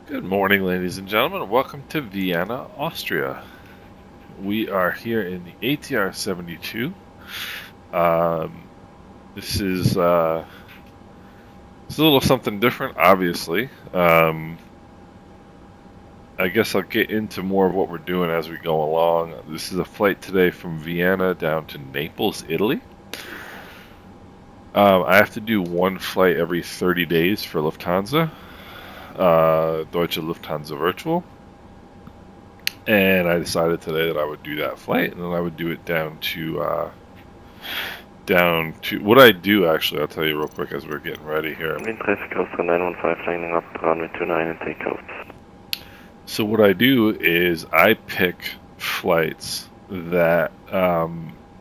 Good morning, ladies and gentlemen. Welcome to Vienna, Austria. We are here in the ATR72. This is it's a little something different, obviously. I guess I'll get into more of what we're doing as we go along. This is a flight today from Vienna down to Naples, Italy. I have to do one flight every 30 days for Lufthansa, Deutsche Lufthansa Virtual. And I decided today that I would do that flight, and then I would do it down to what I do. Actually, I'll tell you real quick as we're getting ready here. Wind traffic Coaster 915 landing up runway 29 and takeoff. So what I do is I pick flights that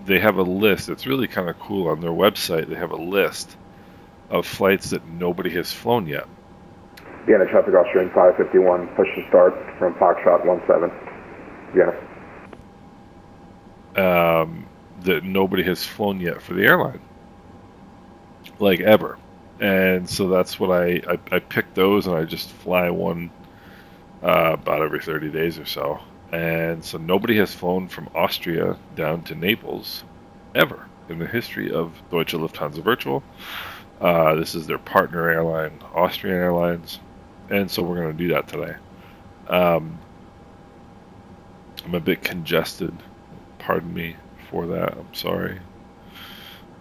they have a list. It's really kind of cool on their website. They have a list of flights that nobody has flown yet. Vienna traffic Austrian 551, push to start from Foxtrot 17. Vienna. That nobody has flown yet for the airline, like ever. And so that's what I pick those, and I just fly one about every 30 days or so. And so nobody has flown from Austria down to Naples ever in the history of Deutsche Lufthansa Virtual. This is their partner airline, Austrian Airlines, and so we're going to do that today. I'm a bit congested. Pardon me for that. I'm sorry.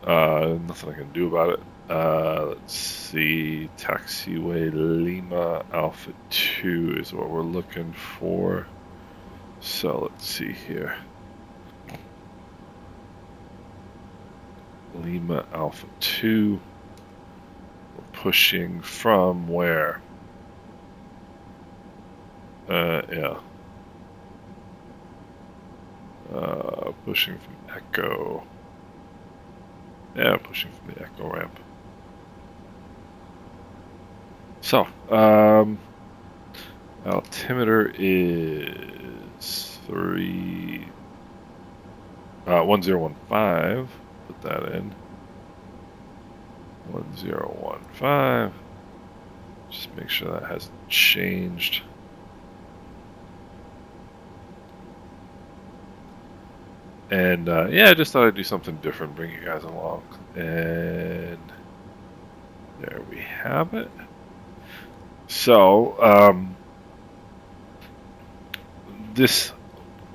Nothing I can do about it. Let's see. Taxiway Lima Alpha 2 is what we're looking for. So let's see here. Lima Alpha 2. We're pushing from where? Yeah. Pushing from Echo. Yeah, pushing from the Echo ramp. So, altimeter is 1015. Put that in. 1015. Just make sure that hasn't changed. And yeah, I just thought I'd do something different, bring you guys along. And there we have it. So, this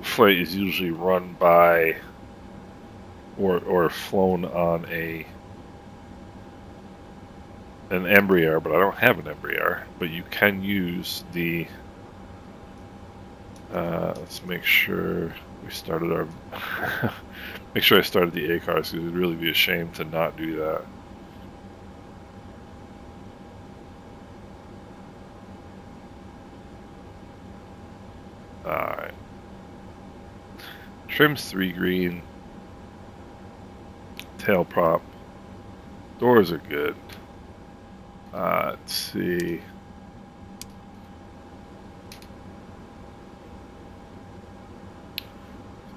flight is usually run by or flown on an Embraer, but I don't have an Embraer. But you can use the. Let's make sure we started our. Make sure I started the ACARS, because it would really be a shame to not do that. Alright. Trim's 3 green. Tail prop. Doors are good. Let's see.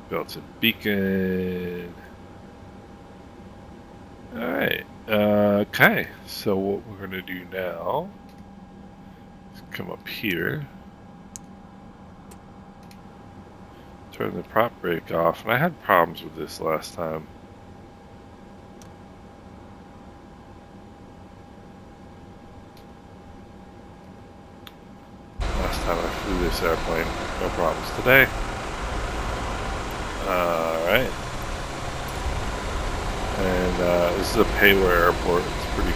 Belts and beacon. Alright. Okay. So what we're going to do now is come up here. Turn the prop brake off. And I had problems with this last time. Last time I flew this airplane. No problems today. Alright. And this is a payware airport. It's pretty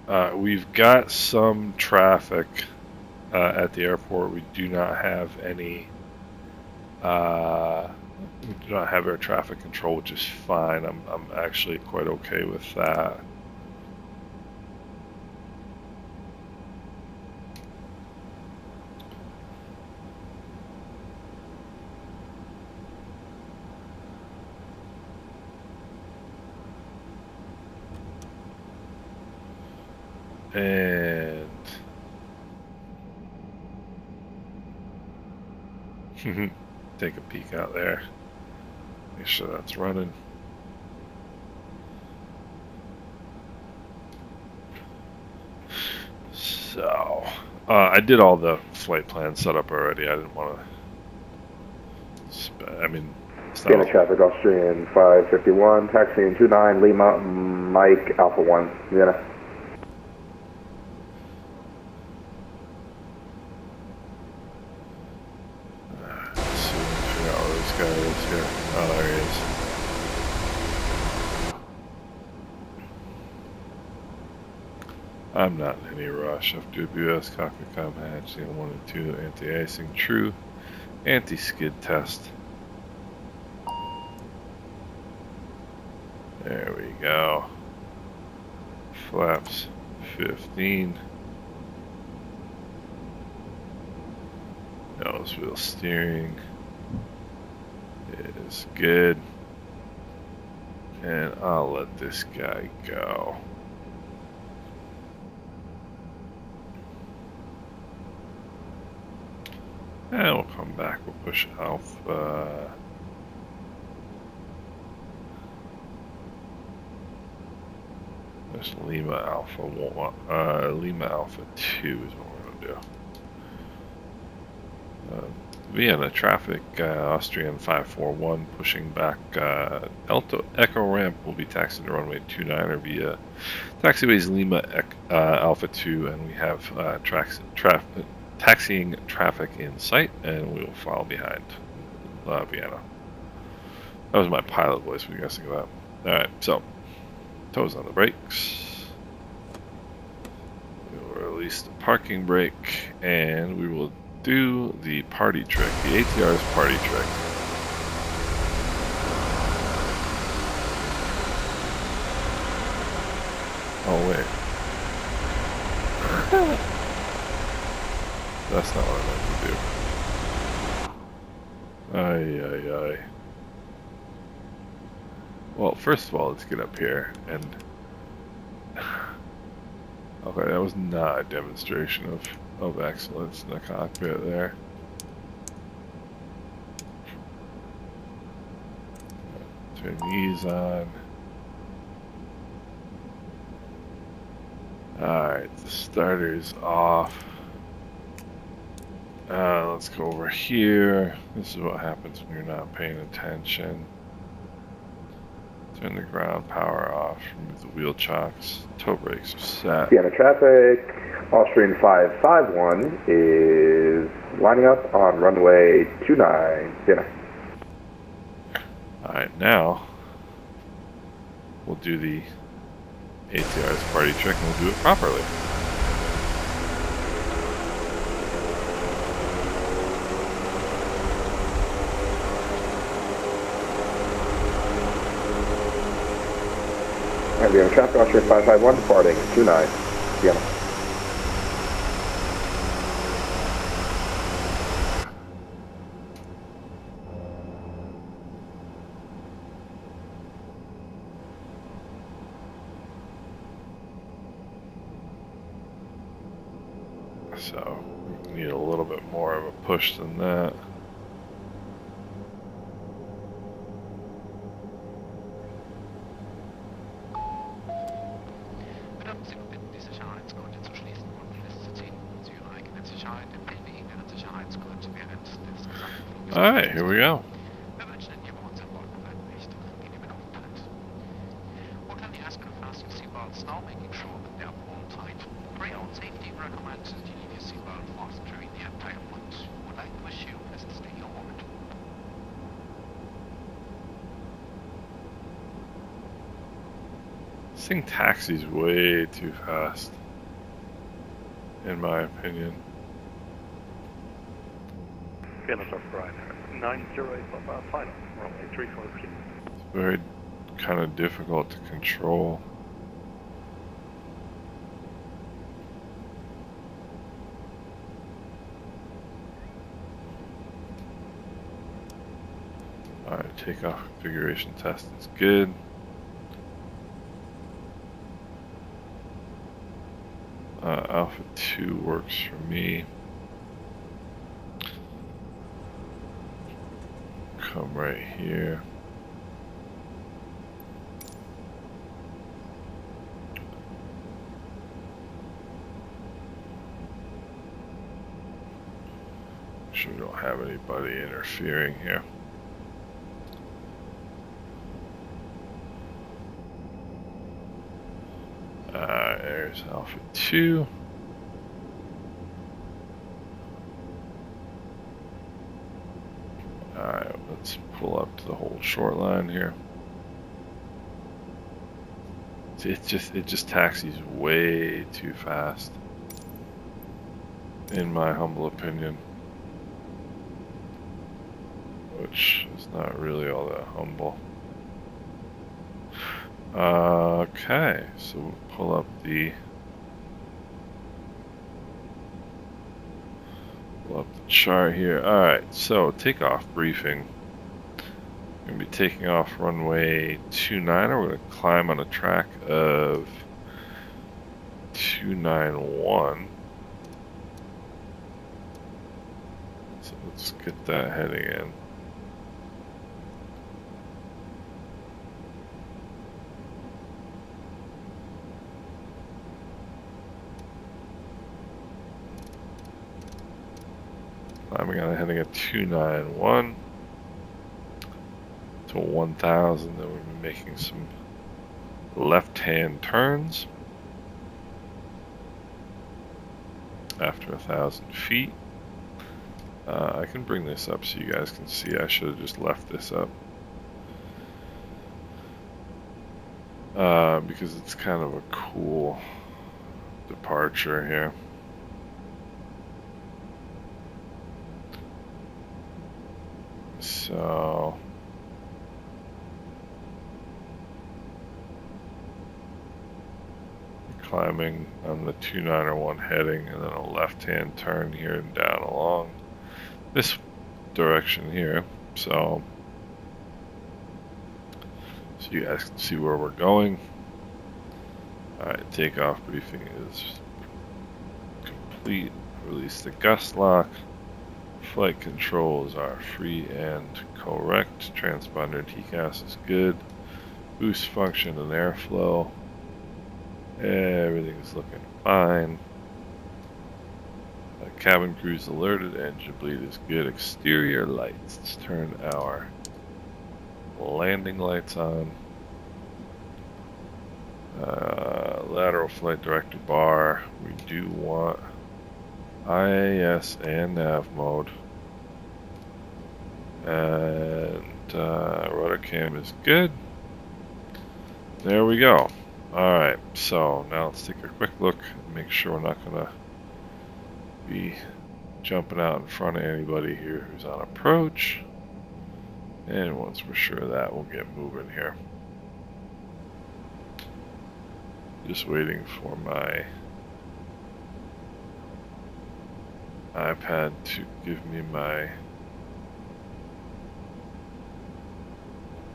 cool. We've got some traffic at the airport. We do not have any. We do not have air traffic control, which is fine. I'm actually quite okay with that. And take a peek out there. Make sure that's running. So I did all the flight plan setup already. I didn't want to. I mean, it's not. Vienna traffic, Austrian 551, taxiing 29, Lima, Mike, Alpha 1, Vienna. Let's see, figure out where this guy is here. Oh, there he is. I'm not in any rush. FWS, cockpit com hatch, 1 and 2, anti-icing, true, anti-skid test. There we go. Flaps 15. Nose wheel steering is good. And I'll let this guy go. And we'll come back. We'll push Alpha. There's Lima Alpha 1. Lima Alpha 2 is what we're gonna do. Vienna traffic, Austrian 541 pushing back. Echo ramp will be taxiing to runway 29 via taxiways Lima Alpha 2, and we have taxiing traffic in sight, and we will follow behind Vienna. That was my pilot voice. What do you guys think of that? All right, so toes on the brakes. We will release the parking brake, and we will do the party trick, the ATR's party trick. Oh wait. That's not what I meant to do. Ay, ay, ay. Well, first of all, let's get up here and... Okay, that was not a demonstration of excellence in the cockpit there. Turn these on. Alright, the starter's off. Let's go over here. This is what happens when you're not paying attention. Turn the ground power off. Remove the wheel chocks. Toe brakes are set. Vienna traffic, Austrian 551 is lining up on runway 29, Vienna. Alright, now we'll do the ATR's party trick and we'll do it properly. And Vienna traffic, Austrian 551 departing 29, Vienna. So we need a little bit more of a push than that. Alright, here we go. This thing taxis way too fast, in my opinion. Vienna right. 908 final, runway 35. It's very kind of difficult to control. Alright, takeoff configuration test is good. Alpha 2 works for me. Come right here. sure we don't have anybody interfering here. There's Alpha 2. Alright, let's pull up to the whole short line here. It just taxis way too fast, in my humble opinion. Which is not really all that humble. Okay, so we'll pull up the chart here. Alright, so takeoff briefing. We're going to be taking off runway 29. We're going to climb on a track of 291. So let's get that heading in. Climbing on a heading of 291 to 1000. Then we'll be making some left-hand turns after 1,000 feet. I can bring this up so you guys can see. I should have just left this up because it's kind of a cool departure here. So climbing on the 291 heading, and then a left-hand turn here and down along this direction here. So you guys can see where we're going. Alright, takeoff briefing is complete. Release the gust lock. Flight controls are free and correct. Transponder TCAS is good. Boost function and airflow. Everything's looking fine. Cabin crew's alerted. Engine bleed is good. Exterior lights. Let's turn our landing lights on. Lateral flight director bar. We do want IAS and nav mode. And rudder cam is good. There we go. Alright, so now let's take a quick look and make sure we're not going to be jumping out in front of anybody here who's on approach. And once we're sure of that, we'll get moving here. Just waiting for my iPad to give me my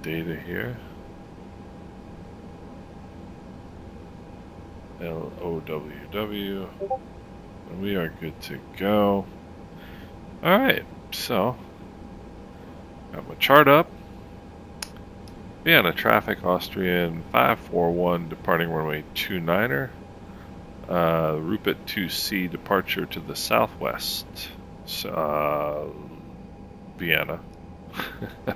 data here. LOWW, and we are good to go. Alright, so got my chart up. Vienna traffic, Austrian 541, departing runway 29er. Rupert 2C, departure to the southwest. Vienna. I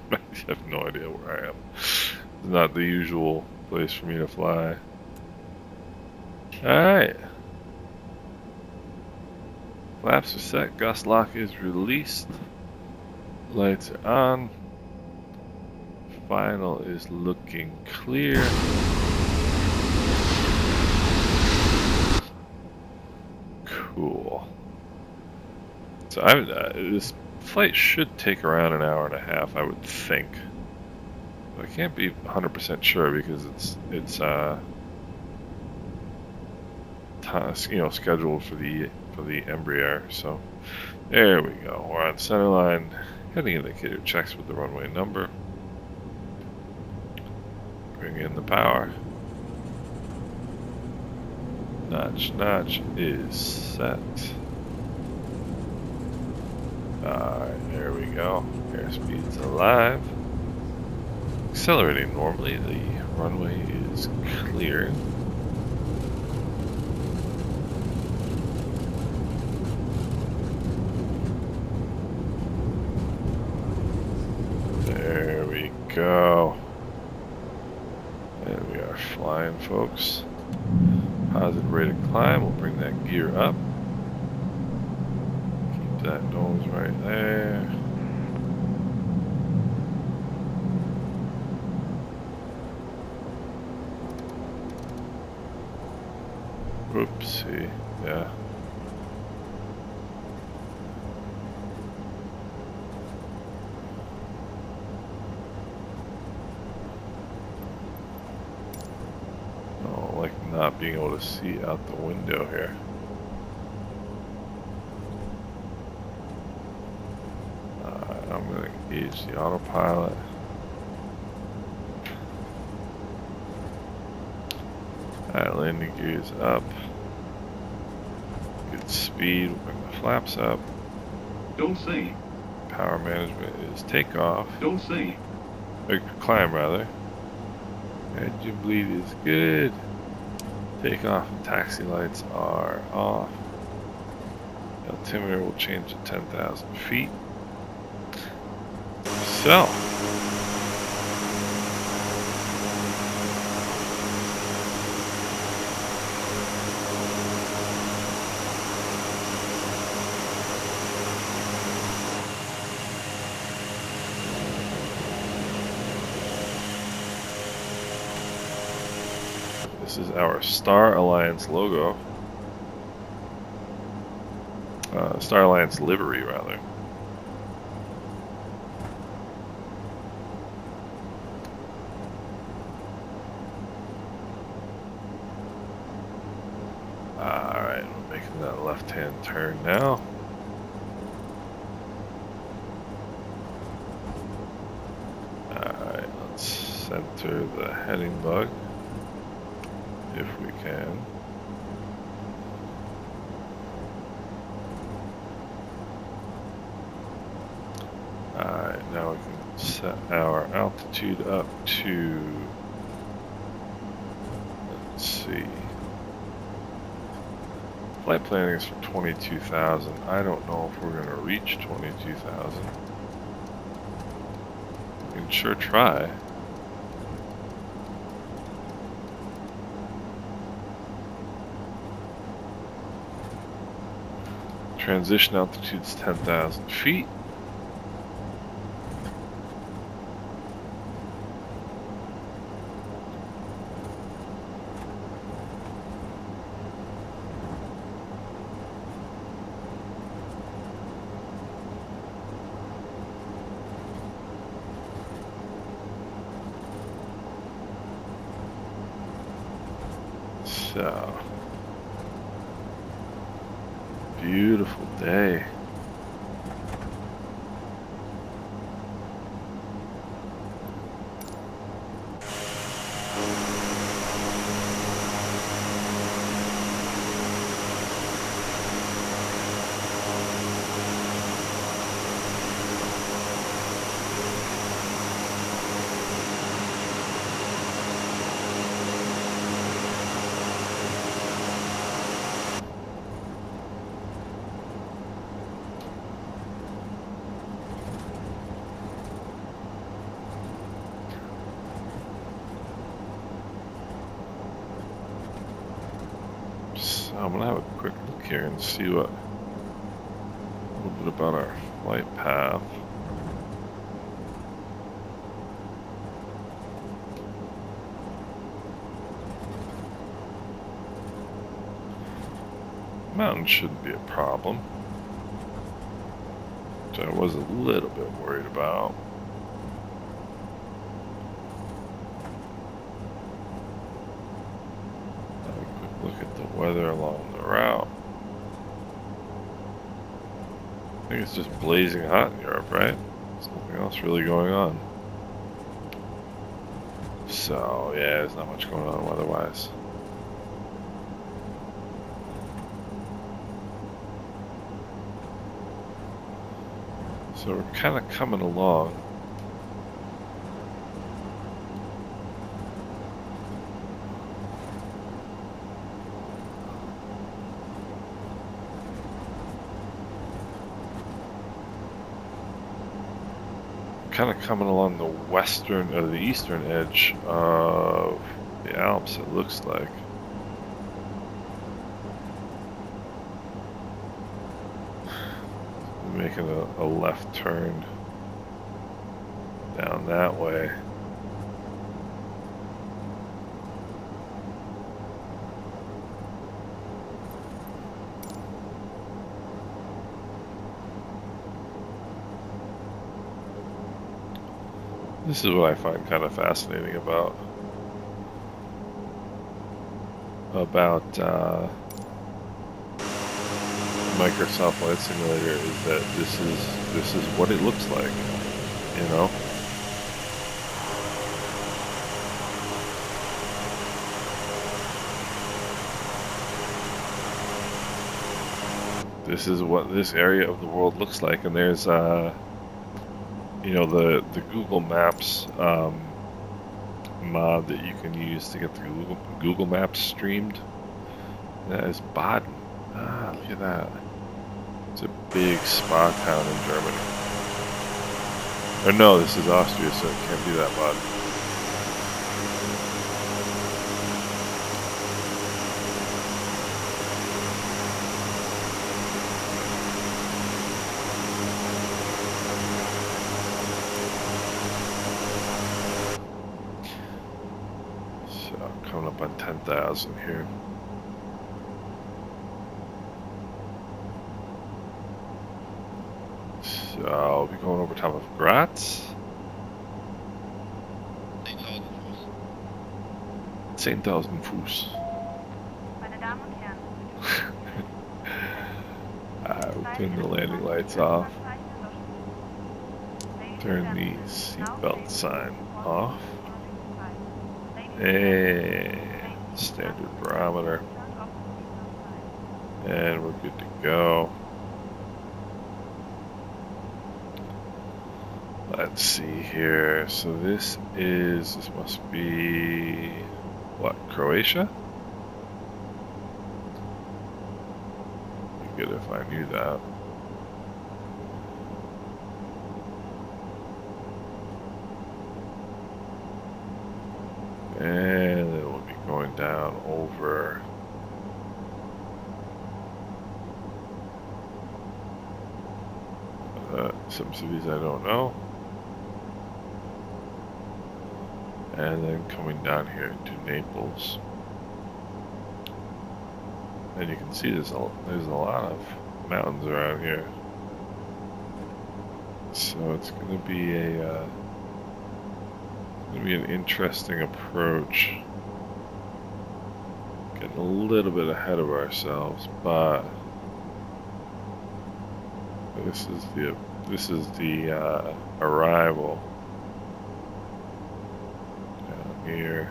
have no idea where I am. It's not the usual place for me to fly. Alright. Flaps are set, gust lock is released. Lights are on. Final is looking clear. Cool. So this flight should take around an hour and a half, I would think. But I can't be 100% sure because it's scheduled for the Embraer. So there we go. We're on centerline. Heading indicator checks with the runway number. Bring in the power. Notch is set. Alright, there we go. Airspeed's alive. Accelerating normally. The runway is clear. go. And we are flying, folks. Positive rate of climb. We'll bring that gear up. Keep that nose right there. Oopsie. Yeah. Not being able to see out the window here. I'm going to engage the autopilot. Alright, landing gears up. Good speed. We'll bring the flaps up. Don't see. Power management is takeoff. Don't see. Or climb, rather. Engine bleed is good. Takeoff and taxi lights are off. Altimeter will change to 10,000 feet. So. This is our Star Alliance logo. Star Alliance livery, rather. Alright, we're making that left-hand turn now. Alright, let's center the heading bug. If we can. Alright, now we can set our altitude up to, let's see, flight planning is for 22,000. I don't know if we're going to reach 22,000. We can sure try. Transition altitude is 10,000 feet. So. Beautiful day. I'm gonna have a quick look here and see what a little bit about our flight path. Mountain shouldn't be a problem, which I was a little bit worried about. Look at the weather along the route. I think it's just blazing hot in Europe, right? There's nothing else really going on. So, yeah, there's not much going on weather-wise. So we're kind of coming along. kind of coming along the western or the eastern edge of the Alps, it looks like. Making a left turn down that way. This is what I find kind of fascinating about Microsoft Flight Simulator is that this is what it looks like, you know. This is what this area of the world looks like, and there's you know, the Google Maps mod that you can use to get the Google Maps streamed. That is Baden. Ah, look at that. It's a big spa town in Germany. Or no, this is Austria, so it can't be that bad. So, coming up on 10,000 here. So I'll be going over top of Graz. 10,000 Fuß. I'll turn the landing lights off. Turn the seatbelt sign off. And standard barometer. And we're good to go. Let's see here. So this must be, what, Croatia? Be good if I knew that. And then we'll be going down over some cities I don't know. And then coming down here to Naples. And you can see there's a lot of mountains around here. So it's going to be an interesting approach. Getting a little bit ahead of ourselves, but this is the arrival down here.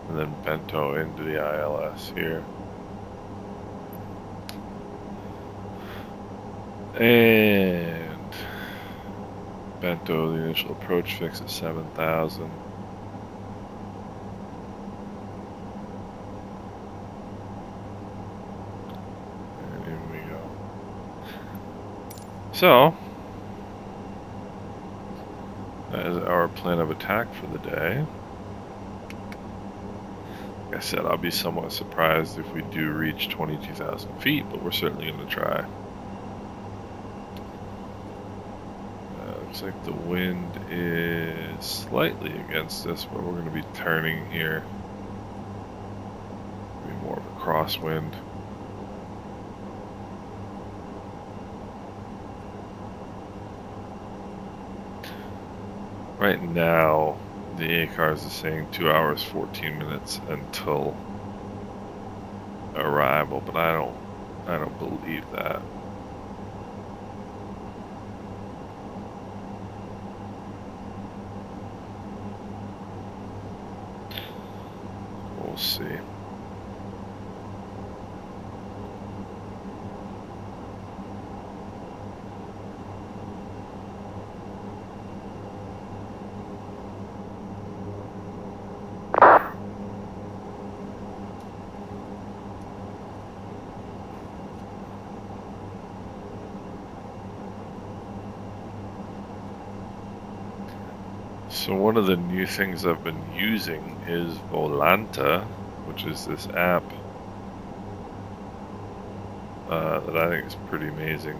And then Bento into the ILS here. And Bento, the initial approach fix at 7,000. And in we go. So, that is our plan of attack for the day. Like I said, I'll be somewhat surprised if we do reach 22,000 feet, but we're certainly going to try. Looks like the wind is slightly against us, but we're going to be turning here. Be more of a crosswind. Right now, the ACARS is saying 2 hours 14 minutes until arrival, but I don't believe that. We'll see. So one of the new things I've been using is Volanta, which is this app that I think is pretty amazing.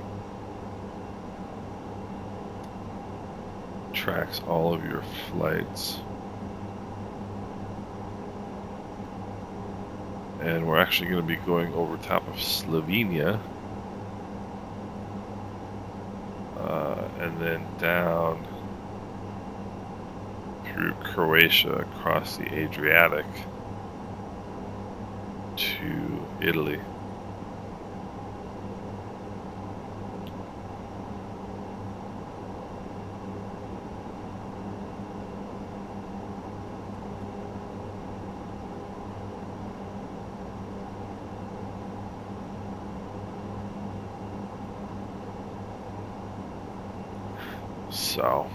Tracks all of your flights. And we're actually going to be going over top of Slovenia. And then down through Croatia across the Adriatic to Italy. So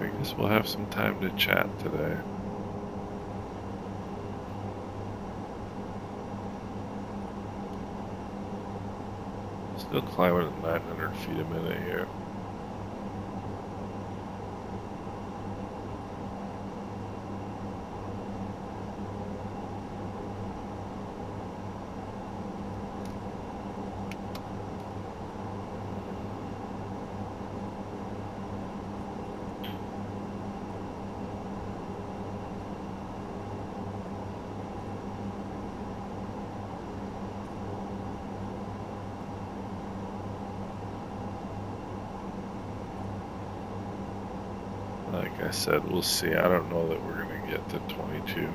I guess we'll have some time to chat today. Still climbing at 900 feet a minute here. Like I said, we'll see. I don't know that we're going to get to 22.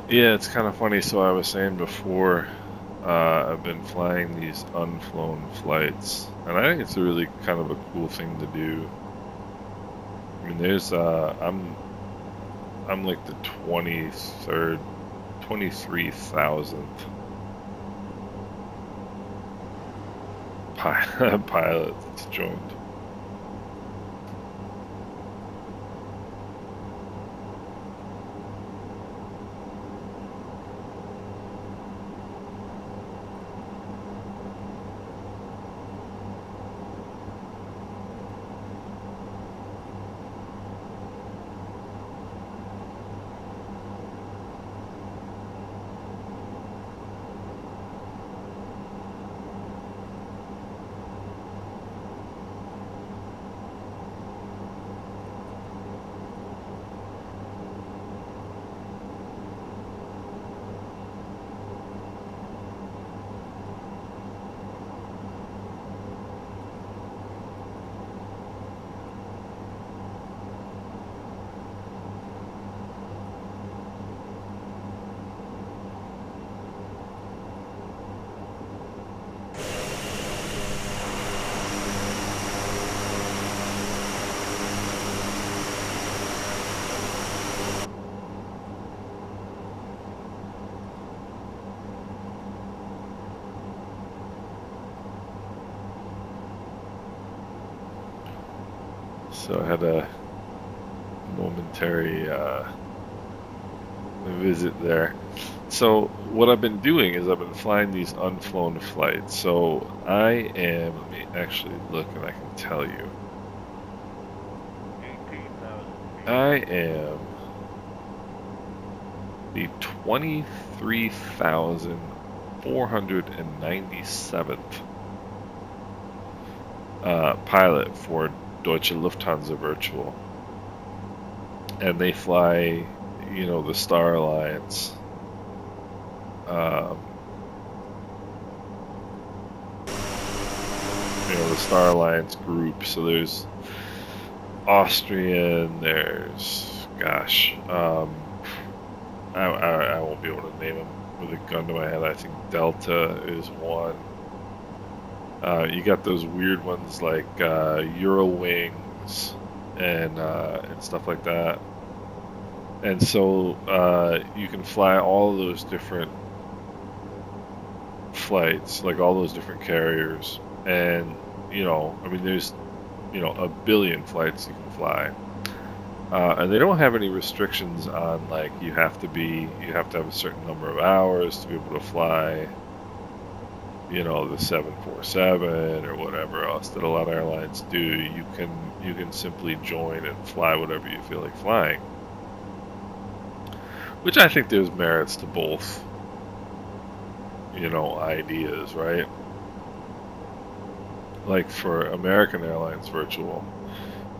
Yeah, it's kind of funny. So I was saying before, I've been flying these unflown flights, and I think it's a really kind of a cool thing to do. I mean, I'm like the 23,000th pilot that's joined. So I had a momentary visit there. So what I've been doing is I've been flying these unflown flights. So I am, let me actually look and I can tell you. I am the 23,497th pilot for Deutsche Lufthansa Virtual. And they fly, you know, the Star Alliance. You know, the Star Alliance group. So there's Austrian, there's, gosh, I won't be able to name them with a gun to my head. I think Delta is one. You got those weird ones like Eurowings and stuff like that. And so you can fly all of those different flights, like all those different carriers. And, you know, I mean, there's, you know, a billion flights you can fly. And they don't have any restrictions on, like, you have to have a certain number of hours to be able to fly, you know, the 747 or whatever else that a lot of airlines do. You can simply join and fly whatever you feel like flying. Which I think there's merits to both, you know, ideas, right? Like for American Airlines Virtual,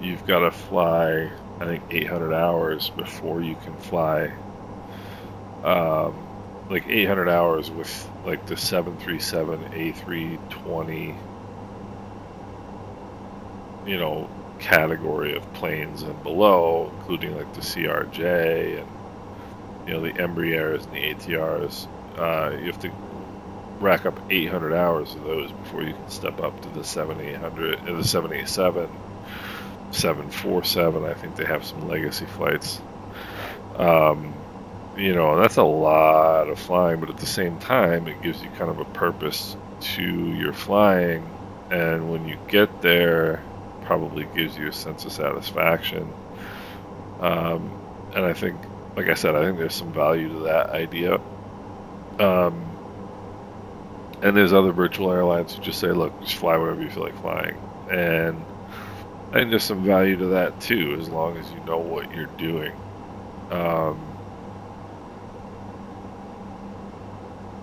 you've got to fly, I think, 800 hours before you can fly, like 800 hours with like the 737, A320, you know, category of planes and below, including like the CRJ and, you know, the Embraers and the ATRs. You have to rack up 800 hours of those before you can step up to the 7800, the 787, 747. I think they have some legacy flights. You know, that's a lot of flying, but at the same time, it gives you kind of a purpose to your flying, and when you get there, probably gives you a sense of satisfaction. And I think, like I said, I think there's some value to that idea. And there's other virtual airlines who just say, look, just fly whatever you feel like flying. And I think there's some value to that too, as long as you know what you're doing.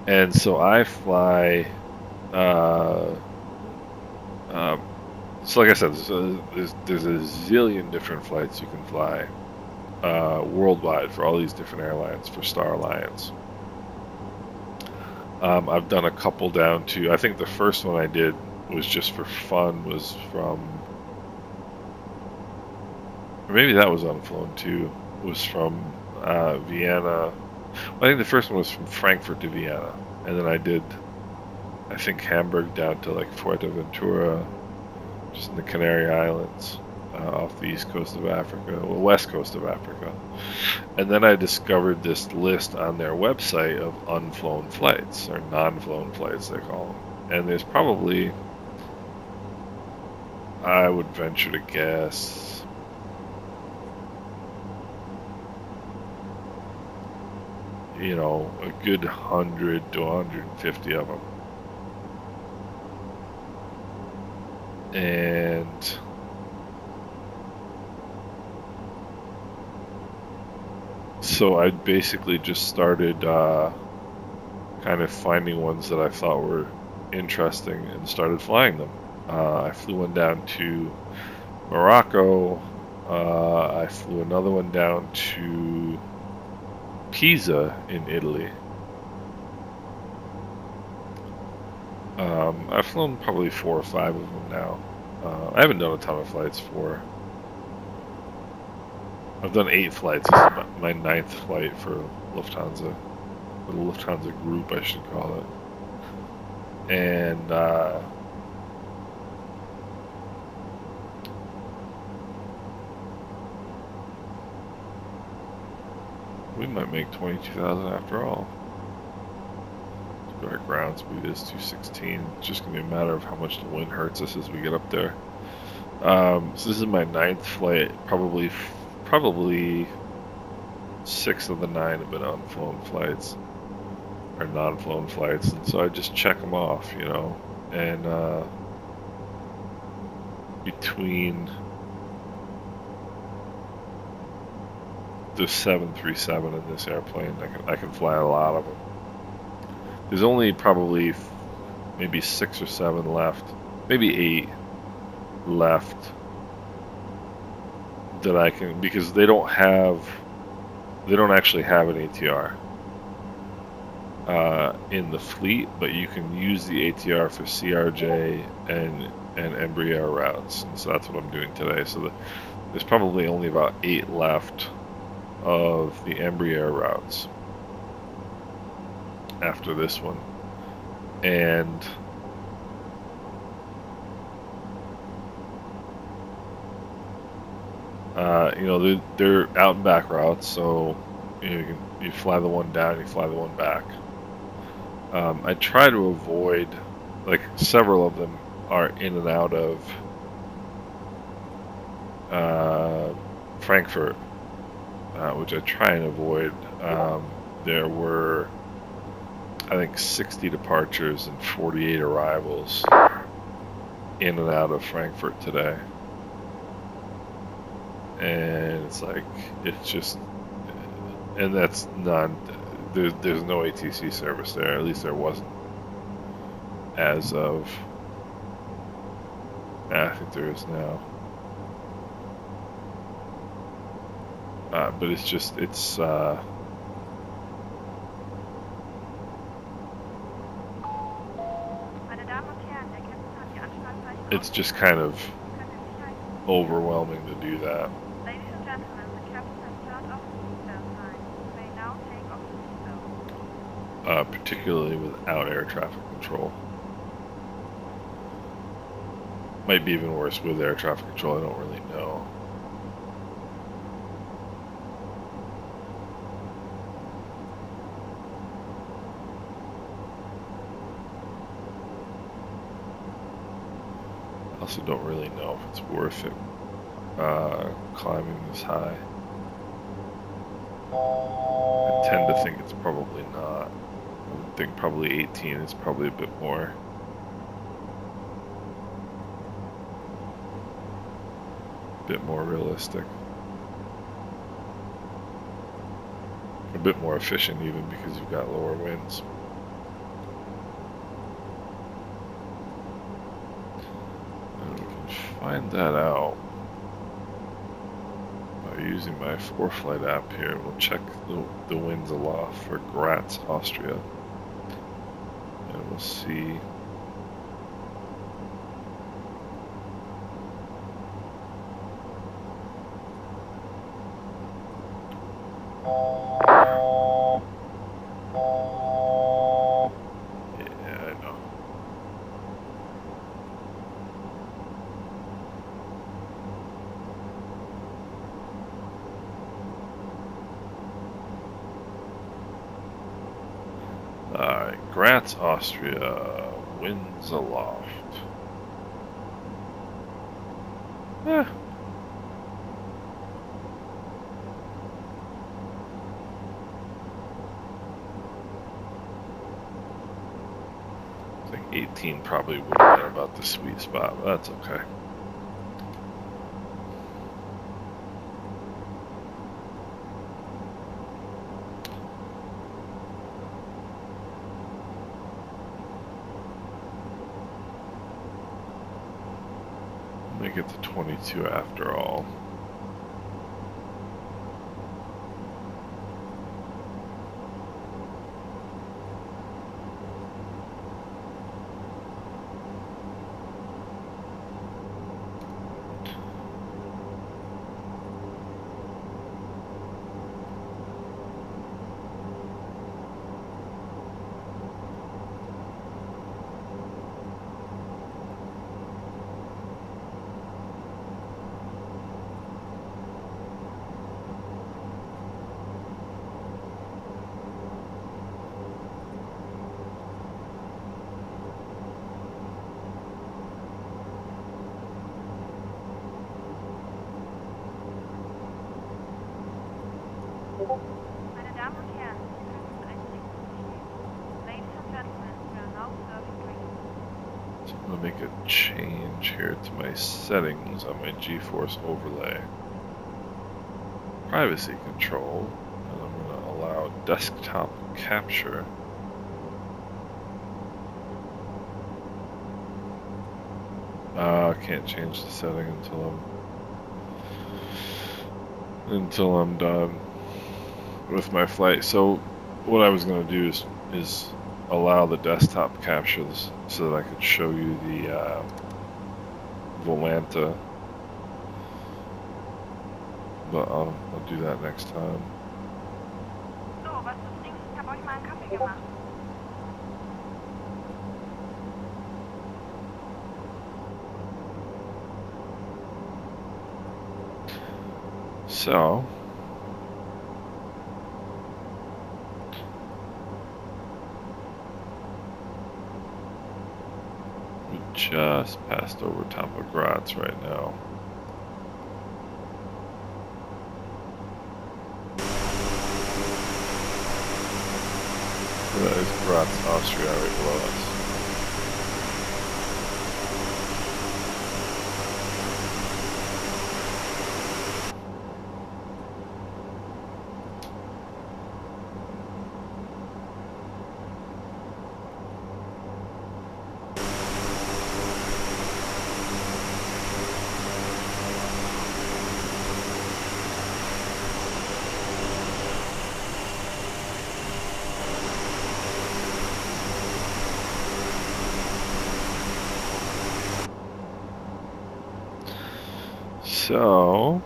And so I fly, so like I said, there's a zillion different flights you can fly worldwide for all these different airlines for Star Alliance. I've done a couple down to, I think the first one I did was just for fun, was from, or maybe that was unflown too, was from Vienna. I think the first one was from Frankfurt to Vienna, and then I did, I think, Hamburg down to like Fuerteventura, just in the Canary Islands, off the east coast of Africa, well, west coast of Africa. And then I discovered this list on their website of unflown flights, or non-flown flights they call them. And there's probably, I would venture to guess, you know, a good 100 to 150 of them. And so I basically just started kind of finding ones that I thought were interesting and started flying them. I flew one down to Morocco. I flew another one down to Pisa in Italy. I've flown probably 4 or 5 of them now. I haven't done a ton of flights for. I've done 8 flights. This is my 9th flight for Lufthansa, for the Lufthansa group, I should call it. And we might make 22,000 after all. Our ground speed is 216. It's just going to be a matter of how much the wind hurts us as we get up there. So this is my 9th flight. Probably 6 of the 9 have been unflown flights or non-flown flights, and so I just check them off, you know. And between the 737 and this airplane, I can fly a lot of them. There's only probably maybe 6 or 7 left, maybe 8 left that I can, because they don't actually have an ATR in the fleet, but you can use the ATR for CRJ and Embraer routes, and so that's what I'm doing today. So there's probably only about 8 left of the Embraer routes after this one, and you know, they're out and back routes, so you fly the one down, you fly the one back. I try to avoid, like, several of them are in and out of Frankfurt, which I try and avoid. There were, I think, 60 departures and 48 arrivals in and out of Frankfurt today. And it's like, it's just, and that's there's no ATC service there, at least there wasn't as of, I think there is now. But it's just, it's just kind of overwhelming to do that. Ladies and gentlemen, the captain has turned off the seatbelt sign. You may now take off the seatbelt. Particularly without air traffic control. Might be even worse with air traffic control, I don't really know. I also don't really know if it's worth it climbing this high. I tend to think it's probably not. I think probably 18 is probably a bit more. Realistic. A bit more efficient even, because you've got lower winds. And we can find that out by using my ForeFlight app here. We'll check the winds aloft for Graz, Austria. And we'll see. Graz, Austria, winds aloft. Eh. I think 18 probably would have been about the sweet spot, but that's okay. Get to 22 after all. I'm gonna make a change here to my settings on my G-force overlay. Privacy control, and I'm gonna allow desktop capture. I can't change the setting until I'm done with my flight. So what I was going to do is allow the desktop captures so that I could show you the Volanta, but I'll do that next time. So, was zu trinken? Ich habe euch mal einen Kaffee gemacht. So we just passed over top of Graz right now. That is Graz, Austria, right below us. So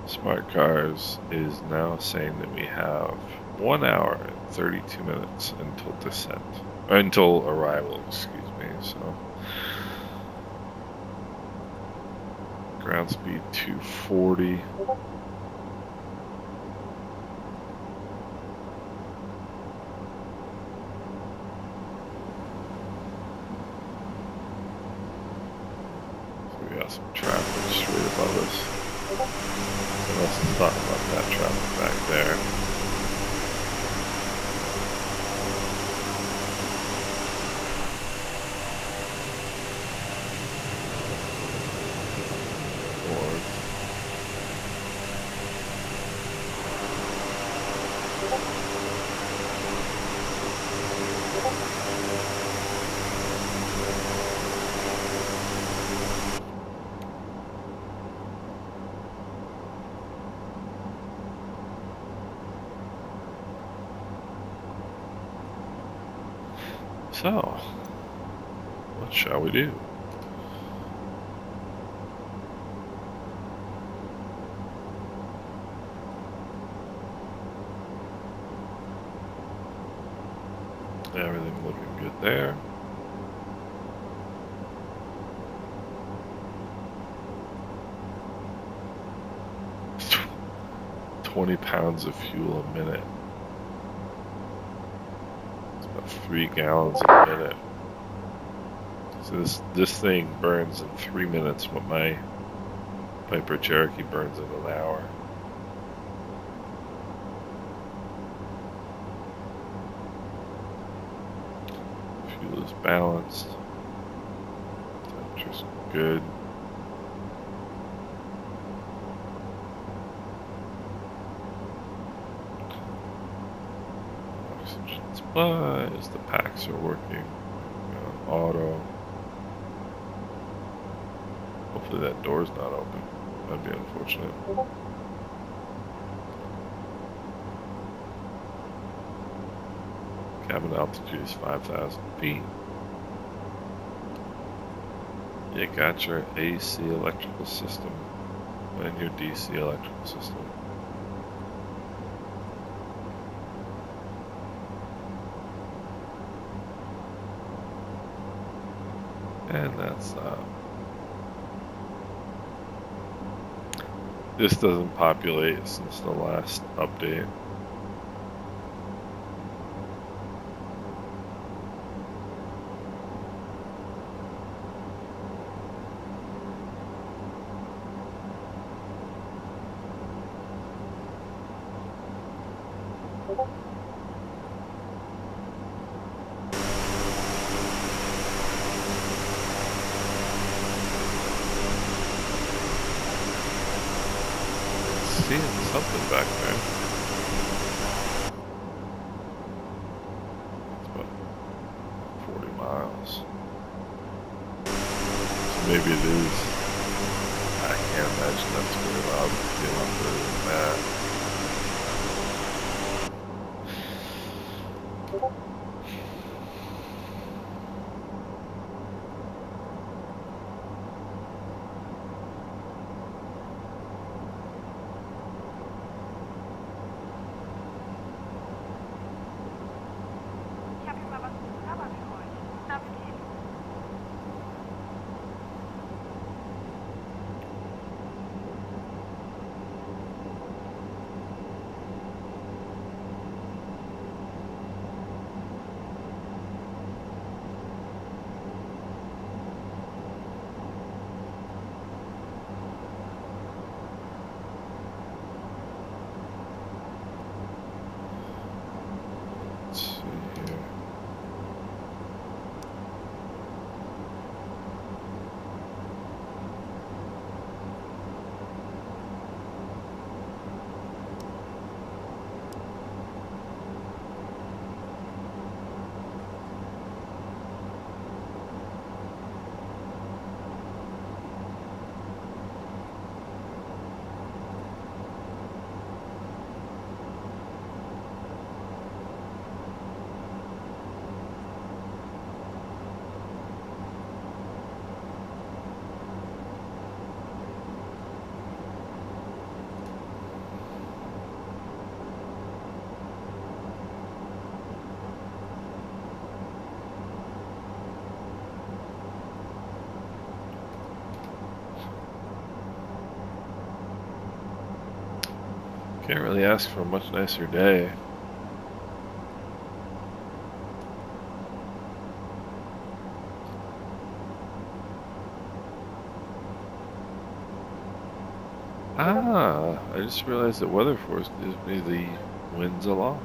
Smart Cars is now saying that we have 1 hour and 32 minutes until descent, or until arrival, excuse me. So ground speed 240. We got some traffic straight above us. So let's talk about that traffic back there. So, what shall we do? Everything looking good there. £20 of fuel a minute. 3 gallons a minute. So this thing burns in 3 minutes what my Piper Cherokee burns in an hour. Fuel is balanced. Temperature's good. Supplies, the packs are working. Auto. Hopefully that door's not open. That'd be unfortunate. Cabin altitude is 5,000 feet. You got your AC electrical system and your DC electrical system. And that's this doesn't populate since the last update. back there. It's about 40 miles. So maybe it is. I can't imagine that's very loud. It'd be a lot better than that. Ich habe hier mal was zu knabbern für euch. Guten Appetit. Let's see here. Can't really ask for a much nicer day. Ah, I just realized that weather force gives me the winds aloft.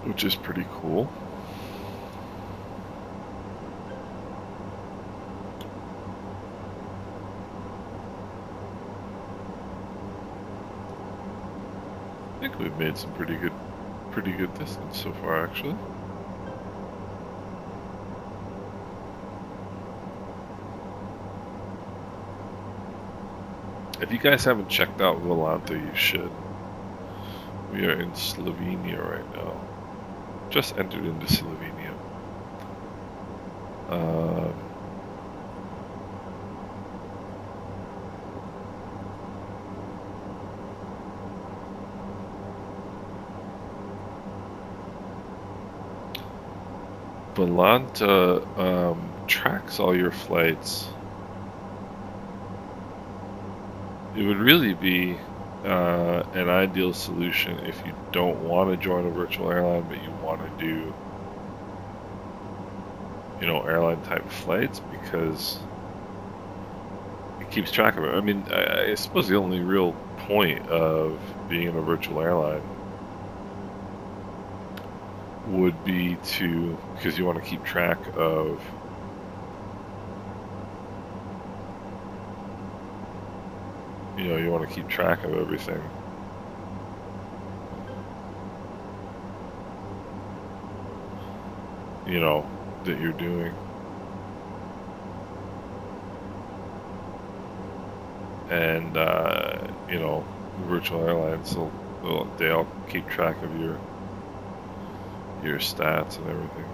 Which is pretty cool. I think we've made some pretty good distance so far, actually. If you guys haven't checked out Volanta, you should. We are in Slovenia right now. Just entered into Slovenia. Volanta tracks all your flights. It would really be an ideal solution if you don't want to join a virtual airline, but you want to do, you know, airline type flights, because it keeps track of it. I mean, I suppose the only real point of being in a virtual airline would be because you want to keep track of you want to keep track of everything. You know, that you're doing. And, you know, virtual airlines, they all keep track of your stats and everything.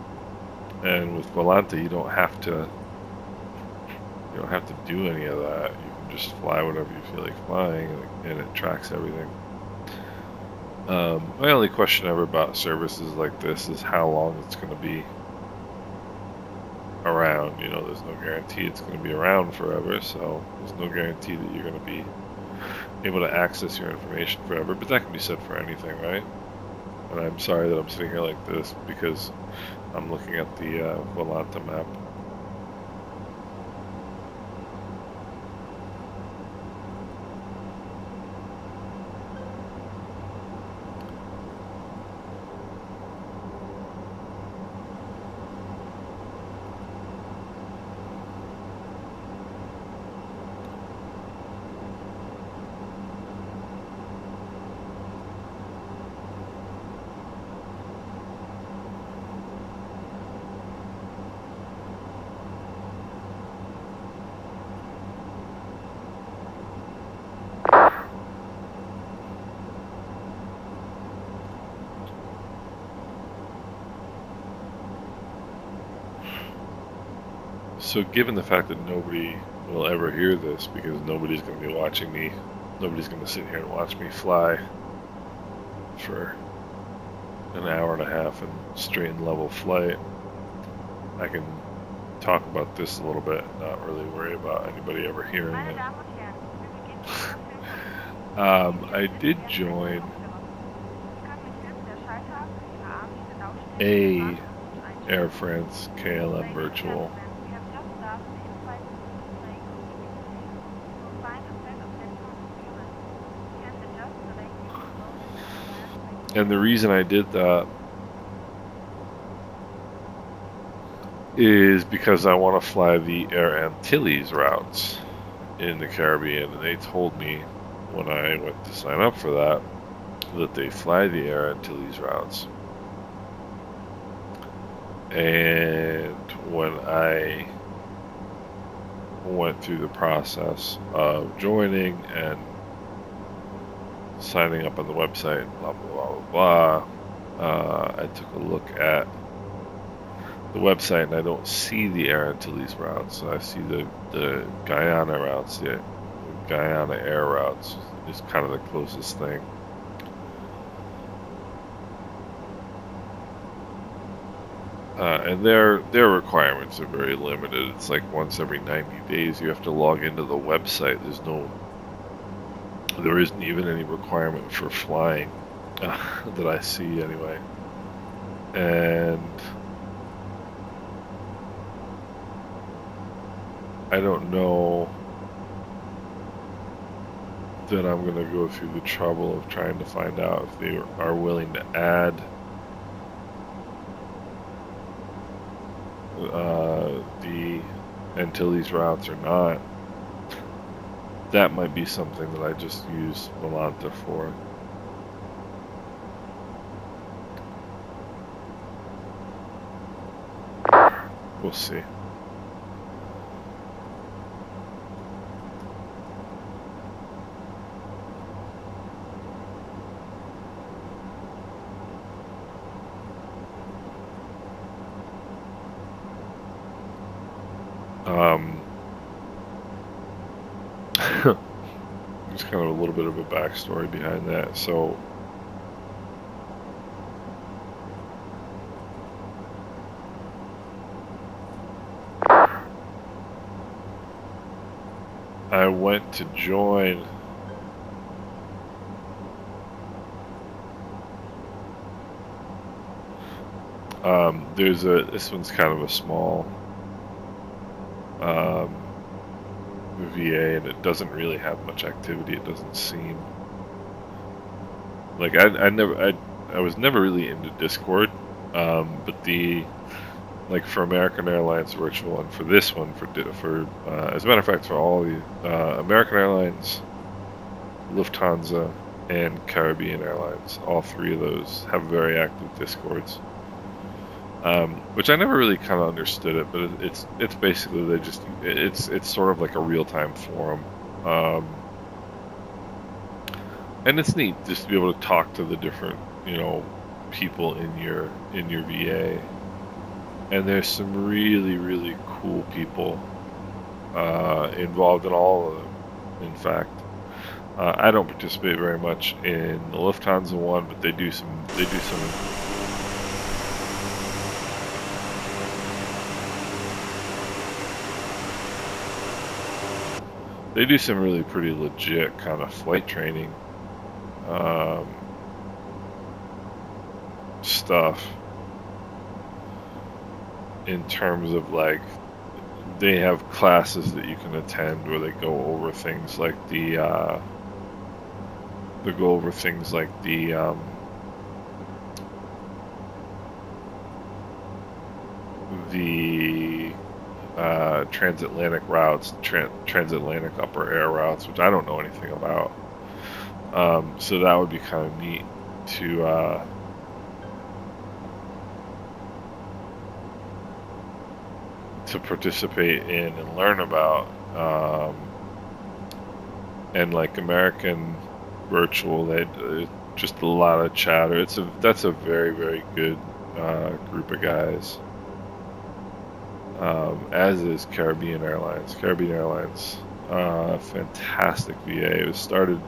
And with Volanta, you don't have to do any of that. Just fly whatever you feel like flying, and it tracks everything. My only question ever about services like this is how long it's going to be around. You know, there's no guarantee it's going to be around forever, so there's no guarantee that you're going to be able to access your information forever, but that can be said for anything, right? And I'm sorry that I'm sitting here like this because I'm looking at the Volanta map. So given the fact that nobody will ever hear this because nobody's going to be watching me, nobody's going to sit here and watch me fly for an hour and a half in straight and level flight, I can talk about this a little bit and not really worry about anybody ever hearing Meine it. Damen und Herren, wir beginnen die Abflug. I did join Sie können mit Hilfe der Schalttaste Ihrer Armlehne lautstärker a einstellen. Air France KLM virtual. We have just started the in-flight display configuration. You will find a set of headphones appearance. You can adjust the length. And the reason I did that is because I want to fly the Air Antilles routes in the Caribbean, and they told me when I went to sign up for that they fly the Air Antilles routes. And when I went through the process of joining and signing up on the website, blah blah blah blah, I took a look at the website and I don't see the Air Antilles routes. So I see the Guyana routes, the Guyana Air routes is kind of the closest thing. And their requirements are very limited. It's like once every 90 days you have to log into the website. There isn't even any requirement for flying that I see anyway. And I don't know that I'm going to go through the trouble of trying to find out if they are willing to add the Antilles routes or not. That might be something that I just use Volanta for. We'll see. There's kind of a little bit of a backstory behind that. So, I went to join this one's kind of a small VA, and it doesn't really have much activity. It doesn't seem like I was never really into Discord, but like for American Airlines virtual and for this one for as a matter of fact for all the American Airlines, Lufthansa, and Caribbean Airlines, all three of those have very active Discords. Which I never really kind of understood it, but it's basically it's sort of like a real-time forum, and it's neat just to be able to talk to the different people in your VA, and there's some really cool people involved in all of them. In fact, I don't participate very much in the Lufthansa one, but they do some. They do some really pretty legit kind of flight training stuff in terms of like they have classes that you can attend where they go over things like the transatlantic routes, transatlantic upper air routes, which I don't know anything about. So that would be kind of neat to participate in and learn about. And like American virtual, they just a lot of chatter. That's a very good group of guys. as is Caribbean Airlines. Caribbean Airlines, fantastic VA. It was started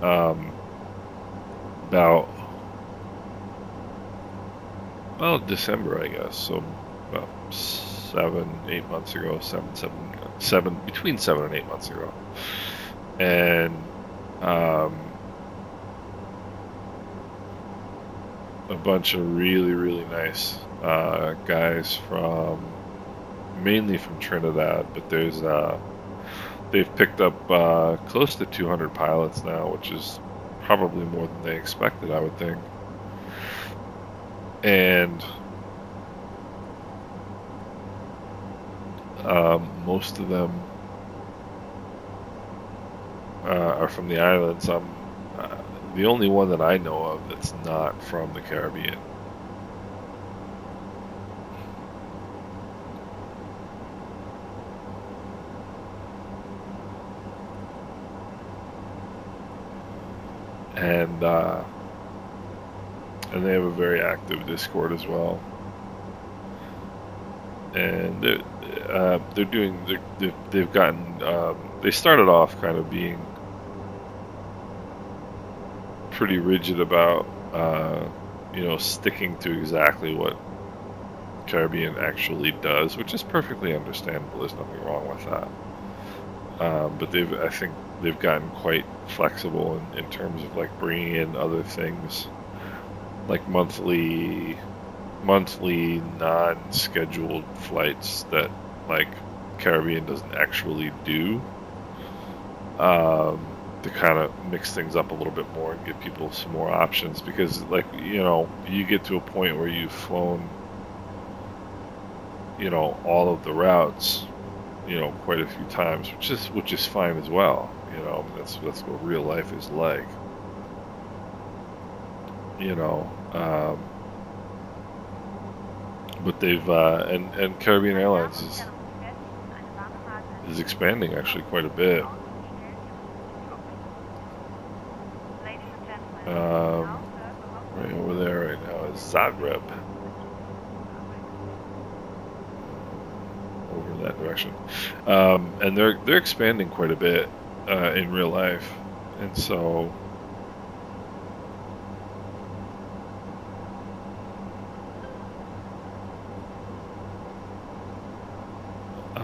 about, well, December, I guess. So about 7-8 months ago, between 7 and 8 months ago, and a bunch of really nice guys mainly from Trinidad, but they've picked up close to 200 pilots now, which is probably more than they expected, I would think. And most of them are from the islands. The only one that I know of that's not from the Caribbean. And they have a very active Discord as well. And they've gotten, they started off kind of being pretty rigid about, sticking to exactly what Caribbean actually does, which is perfectly understandable. There's nothing wrong with that. But I think they've gotten quite flexible in terms of like bringing in other things, like monthly non-scheduled flights that like Caribbean doesn't actually do, to kind of mix things up a little bit more and give people some more options, because like, you get to a point where you've flown, all of the routes, quite a few times, which is fine as well. That's what real life is like. But they've and Caribbean Airlines is expanding actually quite a bit. Right over there right now is Zagreb. Over that direction, and they're expanding quite a bit in real life, and so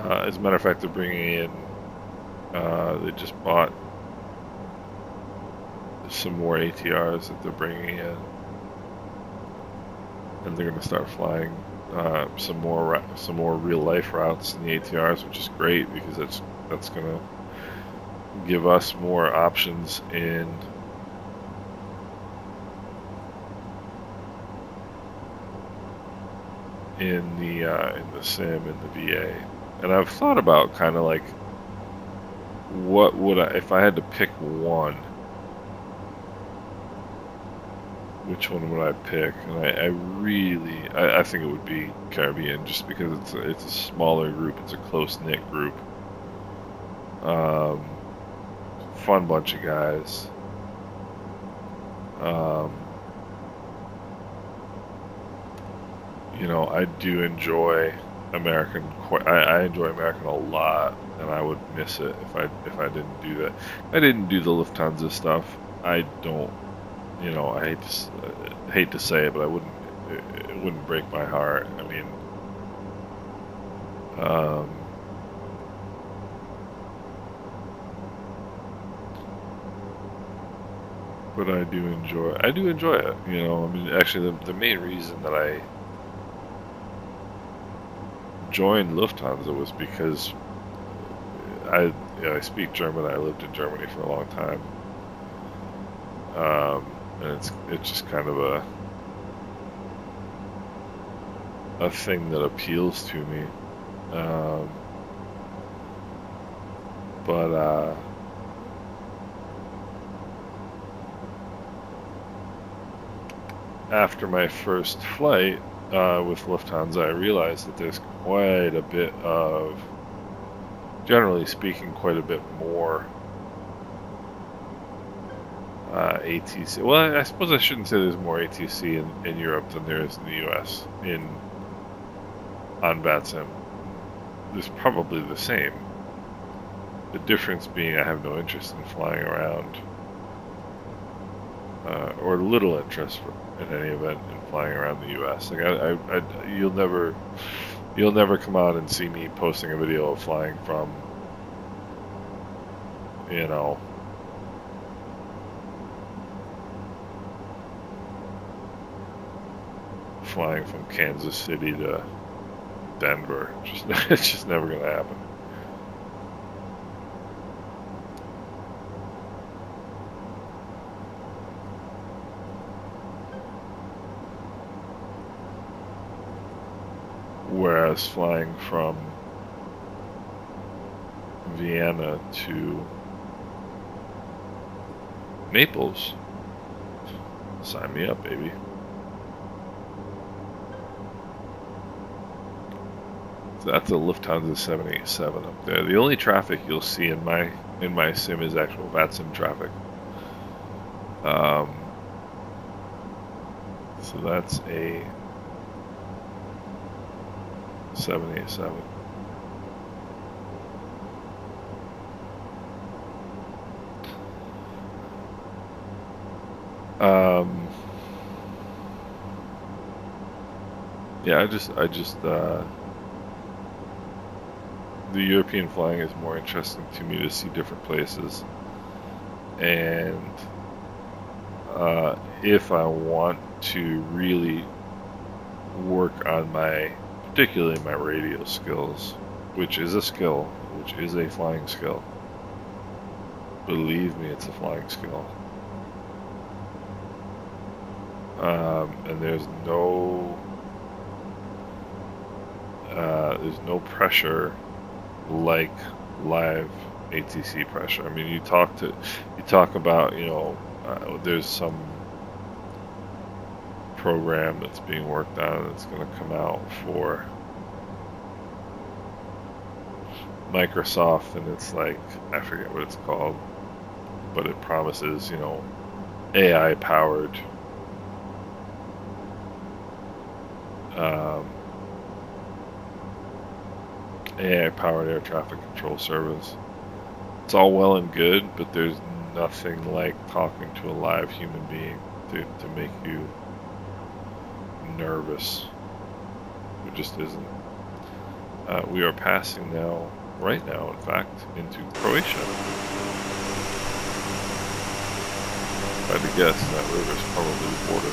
as a matter of fact, they're bringing in. They just bought some more ATRs that they're bringing in, and they're going to start flying some more real life routes in the ATRs, which is great because that's going to give us more options in the sim in the VA. And I've thought about kind of like, what would if I had to pick one, which one would I pick? And I think it would be Caribbean, just because it's a smaller group, it's a close-knit group, fun bunch of guys. I do enjoy American. I enjoy American a lot, and I would miss it if I didn't do that. I didn't do the Lufthansa stuff. I don't. I hate to say it, but it wouldn't break my heart. I mean, but I do enjoy it. I mean, actually, the main reason that I joined Lufthansa was because I speak German. I lived in Germany for a long time, and it's just kind of a thing that appeals to me. But after my first flight with Lufthansa, I realized that there's quite a bit of, generally speaking, quite a bit more ATC. Well, I suppose I shouldn't say there's more ATC in Europe than there is in the US on VATSIM. is probably the same. The difference being I have no interest in flying around, or little interest in any event in flying around the U.S. Like you'll never come on and see me posting a video of flying from, you know, flying from Kansas City to Denver. It's just never going to happen. Whereas flying from Vienna to Naples, sign me up, baby. So that's a Lufthansa 787 up there. The only traffic you'll see in my sim is actual VATSIM traffic. So that's a 787. Yeah, the European flying is more interesting to me to see different places, and if I want to really work on particularly my radio skills, which is a skill, which is a flying skill. Believe me, it's a flying skill. And there's no pressure like live ATC pressure. I mean, you talk about, you know, there's some program that's being worked on that's going to come out for Microsoft, and it's like, I forget what it's called, but it promises, you know, AI powered air traffic control service. It's all well and good, but there's nothing like talking to a live human being to make you nervous. It just isn't. We are passing right now, in fact, into Croatia. If I had to guess, that river's probably the border.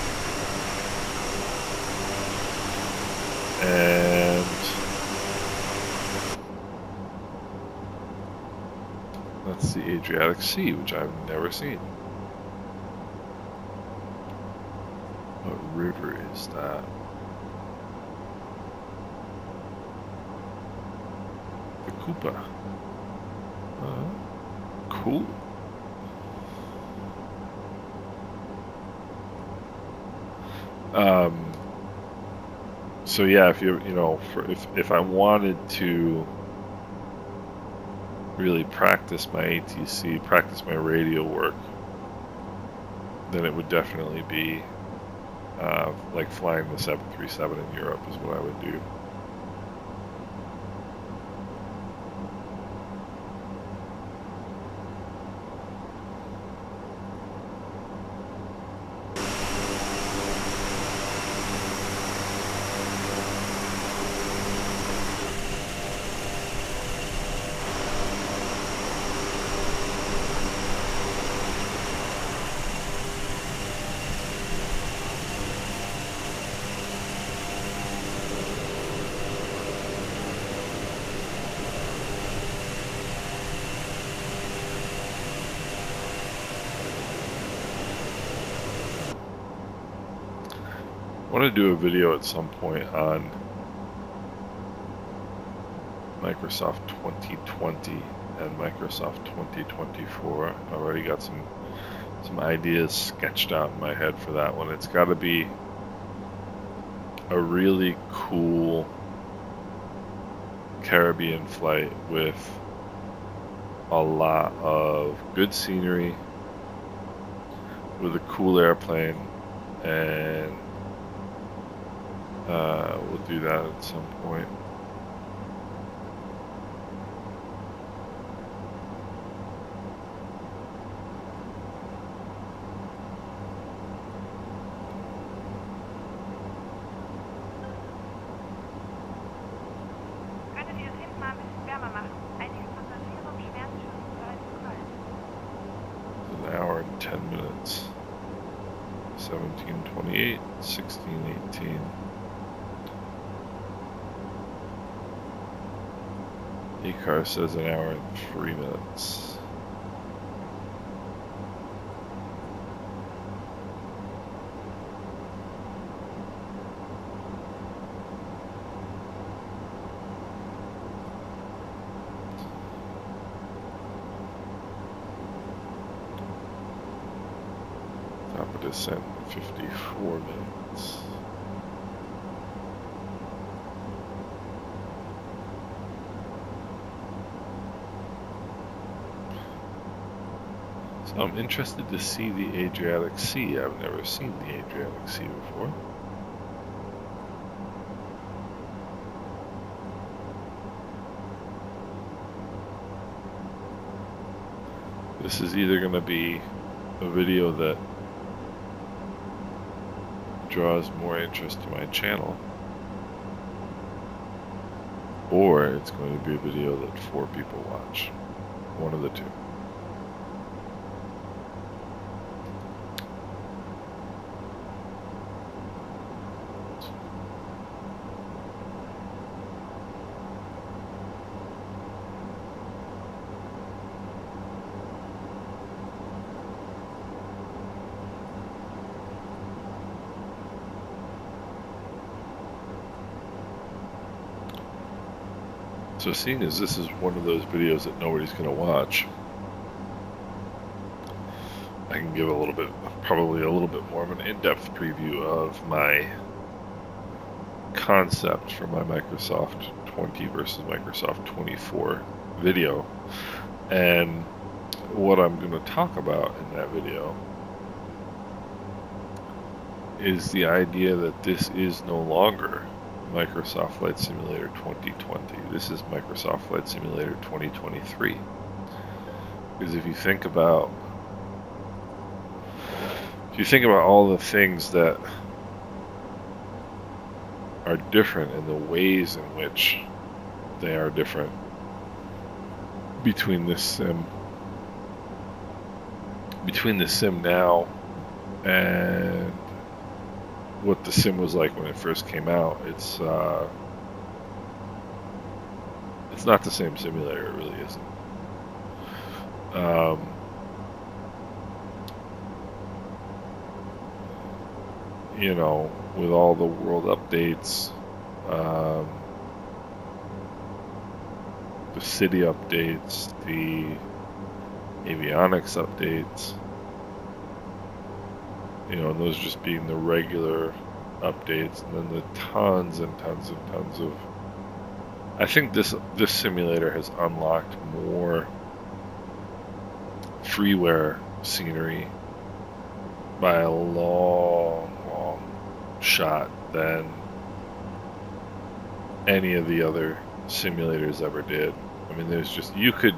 And that's the Adriatic Sea, which I've never seen. What river is that? The Kupa. Cool. So yeah, if I wanted to really practice my ATC, practice my radio work, then it would definitely be like flying the 737 in Europe is what I would do. I want to do a video at some point on Microsoft 2020 and Microsoft 2024. I already got some ideas sketched out in my head for that one. It's got to be a really cool Caribbean flight with a lot of good scenery, with a cool airplane, and we'll do that at some point. 10 minutes. 17:28, 16:18. A-car says an hour and 3 minutes. Top of descent, 54 minutes. So I'm interested to see the Adriatic Sea. I've never seen the Adriatic Sea before. This is either going to be a video that draws more interest to my channel, or it's going to be a video that 4 people watch. One of the two. So seeing as this is one of those videos that nobody's going to watch, I can give a little bit, probably a little bit more of an in-depth preview of my concept for my Microsoft 20 versus Microsoft 24 video. And what I'm going to talk about in that video is the idea that this is no longer Microsoft Flight Simulator 2020. This is Microsoft Flight Simulator 2023. Because if you think about all the things that are different and the ways in which they are different between this sim now and what the sim was like when it first came out, it's not the same simulator. It really isn't. You know, with all the world updates, the city updates, the avionics updates, you know, and those just being the regular updates, and then the tons and tons and tons of. I think this simulator has unlocked more freeware scenery by a long shot than any of the other simulators ever did. I mean, there's just you could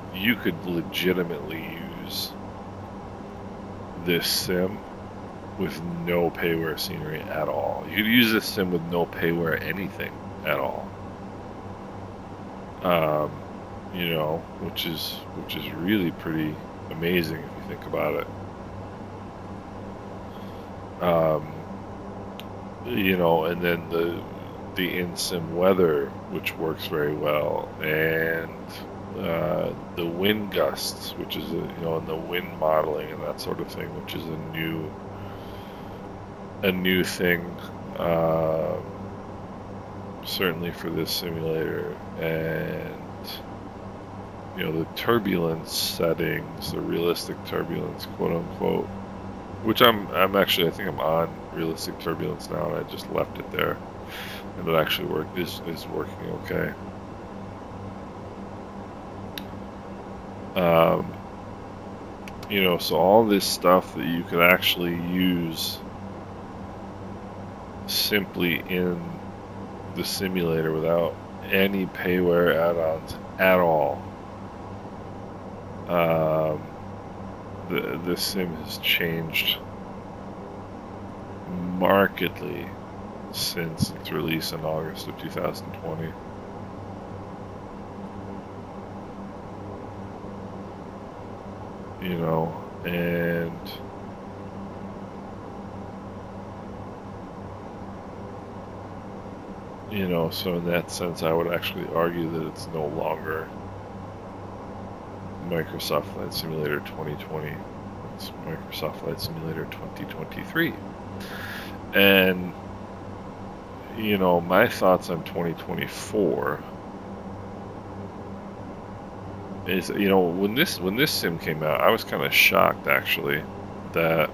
legitimately use this sim with no payware scenery at all. You could use this sim with no payware anything at all. You know, which is really pretty amazing if you think about it. You know, and then the in-sim weather, which works very well, and the wind gusts, which is you know, and the wind modeling and that sort of thing, which is a new thing, certainly for this simulator. And you know, the turbulence settings, the realistic turbulence, quote unquote, which I'm actually, I think I'm on realistic turbulence now, and I just left it there, and it actually is working okay. You know, so all this stuff that you could actually use simply in the simulator without any payware add-ons at all. The sim has changed markedly since its release in August of 2020. You know, and You know, so in that sense, I would actually argue that it's no longer Microsoft Flight Simulator 2020. It's Microsoft Flight Simulator 2023. And, you know, my thoughts on 2024 is, you know, when this sim came out, I was kind of shocked actually that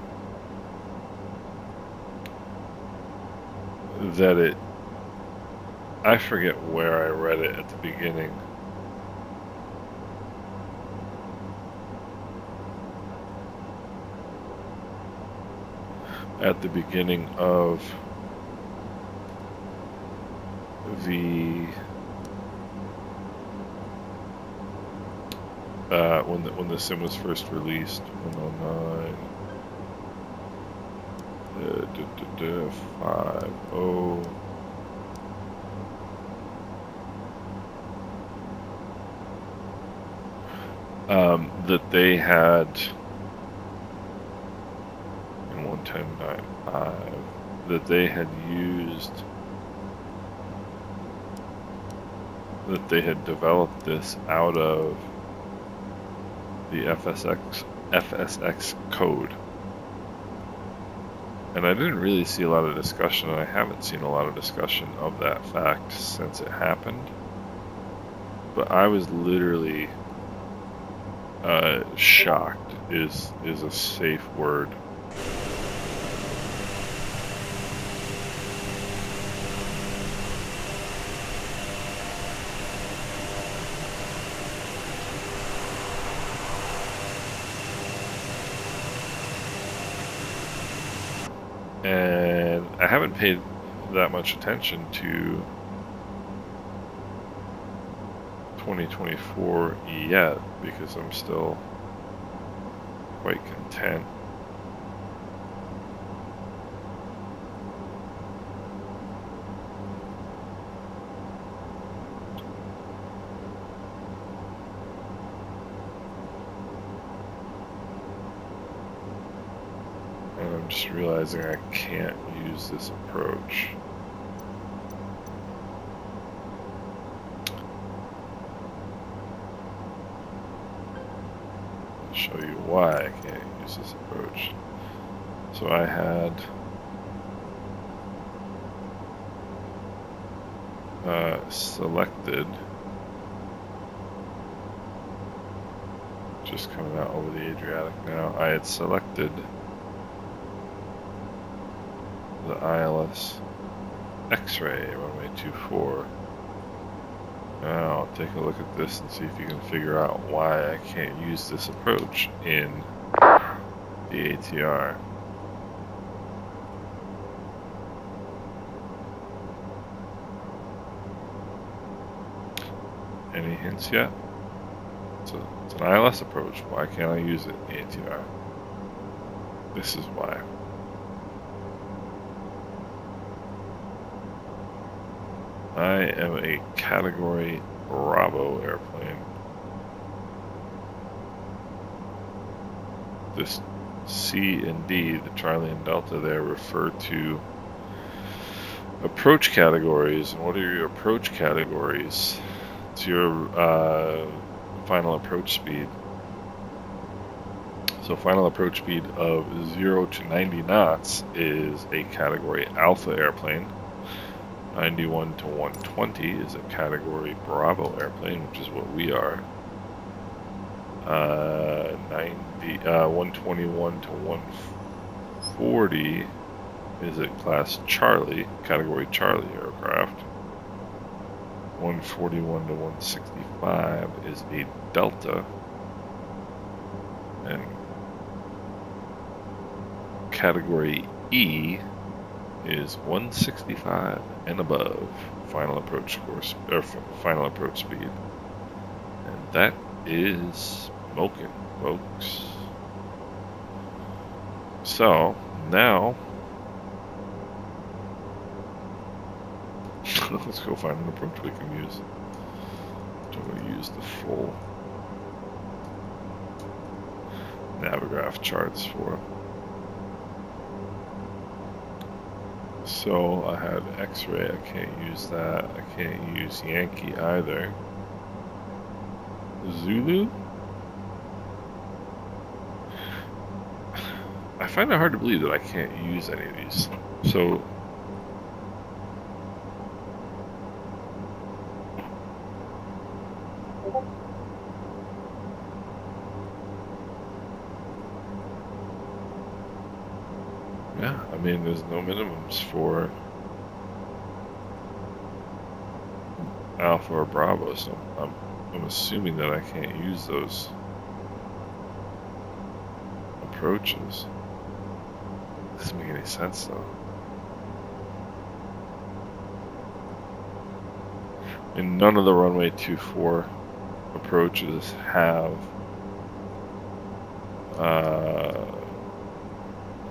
it, I forget where I read it at the beginning. At the beginning of the when the sim was first released, 109 50 that they had in 110.95 that they had used, that they had developed this out of the FSX code. And I didn't really see a lot of discussion, and I haven't seen a lot of discussion of that fact since it happened. But I was literally shocked is a safe word. And I haven't paid that much attention to 2024 yet because I'm still quite content. And I'm just realizing I can't use this approach. I'll show you why I can't use this approach. So I had selected, just coming out over the Adriatic now, I had selected the ILS X-ray runway 24. Now I'll take a look at this and see if you can figure out why I can't use this approach in the ATR. Any hints yet? So it's an ILS approach. Why can't I use it in the ATR? This is why. I am a Category Bravo airplane. This C and D, the Charlie and Delta there, refer to approach categories. And what are your approach categories? It's your final approach speed. So final approach speed of 0 to 90 knots is a Category Alpha airplane. 91 to 120 is a Category Bravo airplane, which is what we are. 121 to 140 is a Class Charlie, Category Charlie aircraft. 141 to 165 is a Delta. And Category E is 165 and above final approach course, or final approach speed. And that is smoking, folks. So now let's go find an approach we can use. So I'm going to use the full Navigraph charts for. So I had X-ray, I can't use that. I can't use Yankee either. Zulu? I find it hard to believe that I can't use any of these. So yeah, I mean, there's no minimums for Alpha or Bravo, so I'm assuming that I can't use those approaches. Doesn't make any sense though. And none of the runway 24 approaches have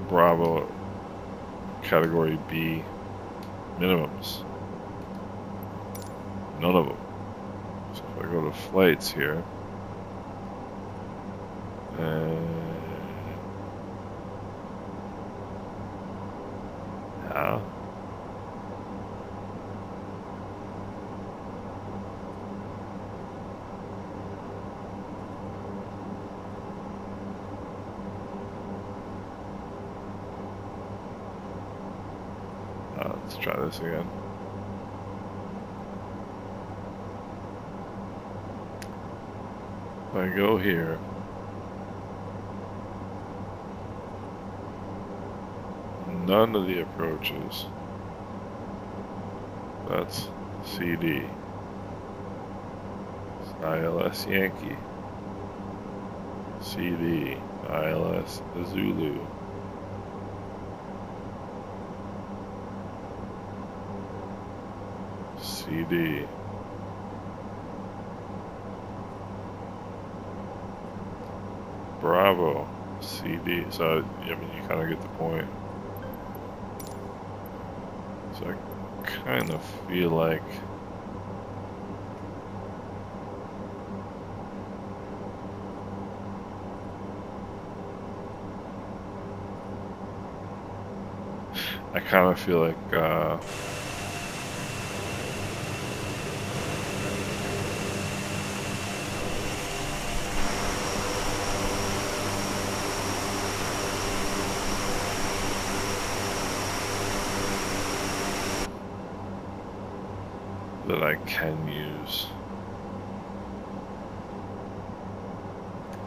Bravo category B minimums. None of them. So if I go to flights here, and yeah. Let's try this again. If I go here, none of the approaches, that's CD, it's ILS Yankee, CD, ILS Zulu, CD, Bravo, CD. So I mean, you kind of get the point. So I kind of feel like that I can use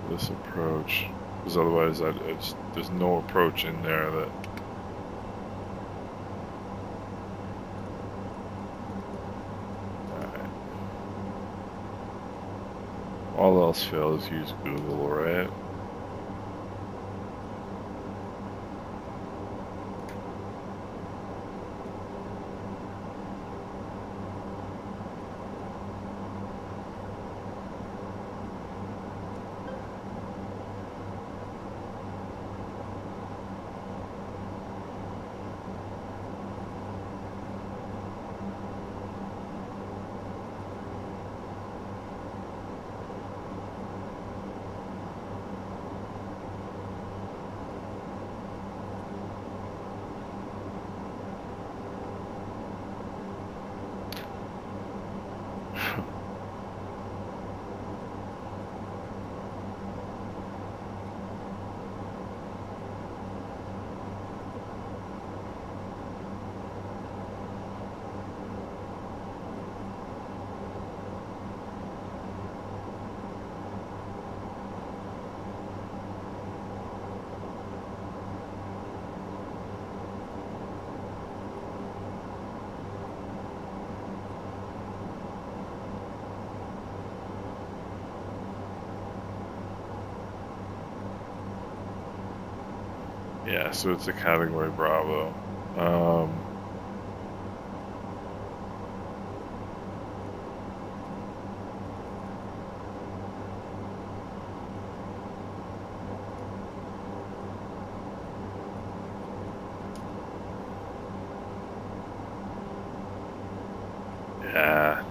this approach, because otherwise there's no approach in there that all else fails, use Google, right? Yeah, so it's a category Bravo. Yeah.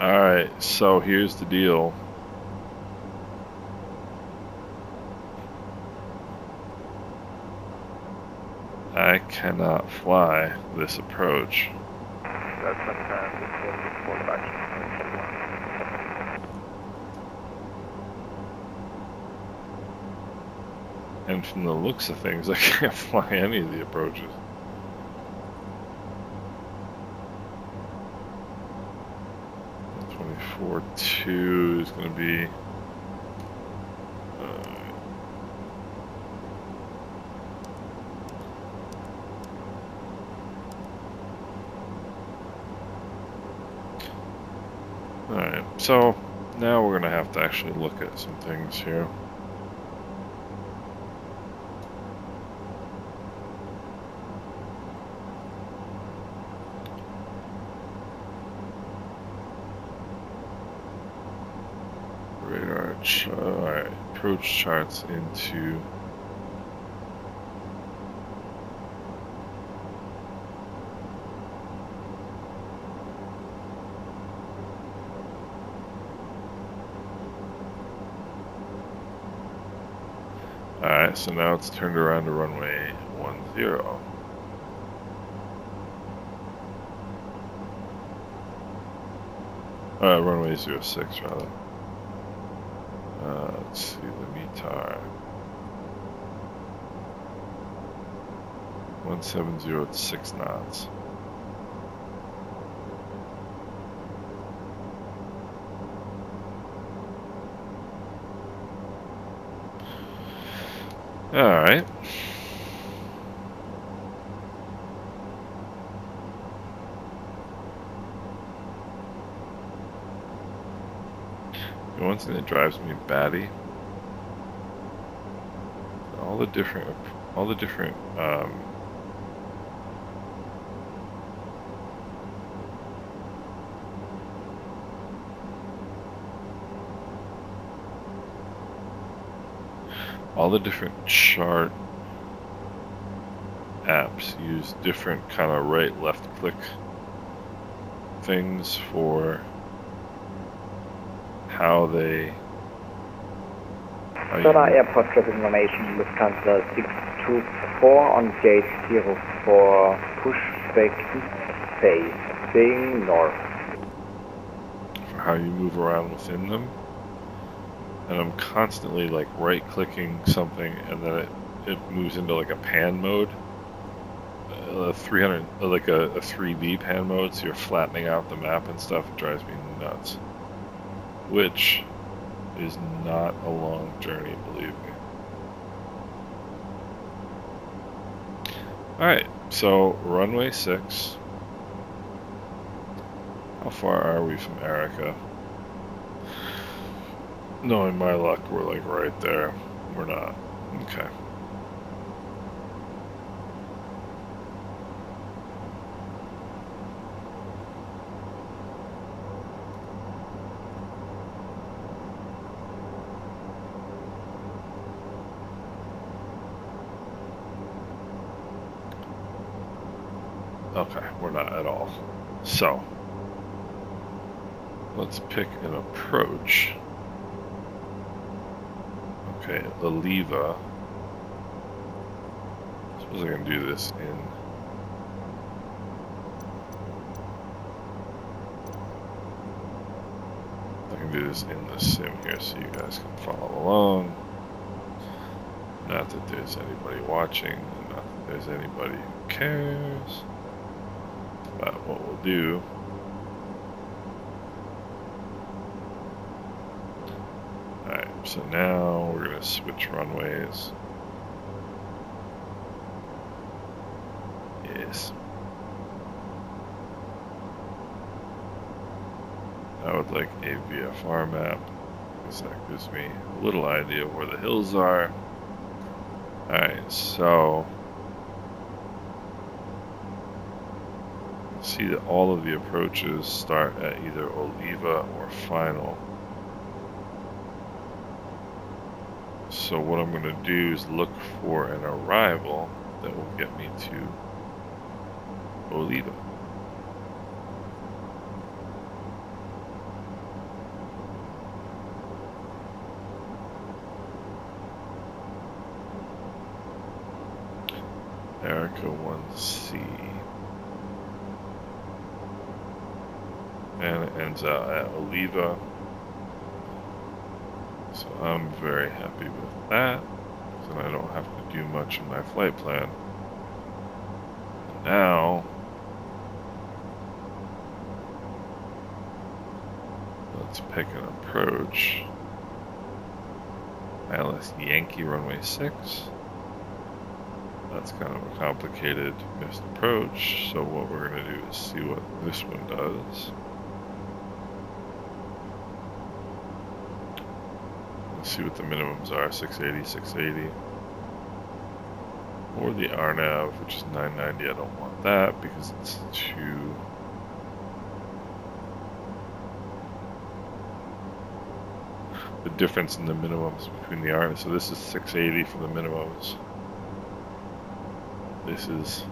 Alright, so here's the deal. I cannot fly this approach. That's fantastic. Quarterback. And from the looks of things, I can't fly any of the approaches. .24.2 is going to be... Alright, so now we're going to have to actually look at some things here. Radar, alright, approach charts into... Alright, so now it's turned around to runway 10. Runway 06 rather. Let's see, the METAR. 170 at 6 knots. Alright. The one thing that drives me batty, all the different chart apps use different kind of right left click things for how they... Solar airport traffic information, Lufthansa 624 on gate 04, pushback facing north. For how you move around within them. And I'm constantly like right clicking something and then it moves into like a pan mode. 300, like a 3D pan mode, so you're flattening out the map and stuff. It drives me nuts. Which is not a long journey, believe me. Alright, so runway 6. How far are we from Arica? Knowing my luck, we're like right there. We're not. Okay. Okay, we're not at all. So, let's pick an approach. Okay, Oliva. Suppose I can do this in... I can do this in the sim here so you guys can follow along. Not that there's anybody watching, and not that there's anybody who cares. But what we'll do... Alright, so now we're going to switch runways. Yes. I would like a VFR map, because that gives me a little idea of where the hills are. Alright, so... see that all of the approaches start at either Oliva or Final. So what I'm going to do is look for an arrival that will get me to Oliva. There Erica 1C. And it ends out at Oliva. So I'm very happy with that. So I don't have to do much in my flight plan. And now, let's pick an approach. ILS Yankee runway 6. That's kind of a complicated missed approach. So what we're going to do is see what this one does. Let's see what the minimums are. 680, 680. Or the RNAV, which is 990. I don't want that because it's too... the difference in the minimums between the RNAV. So this is 680 for the minimums. This is...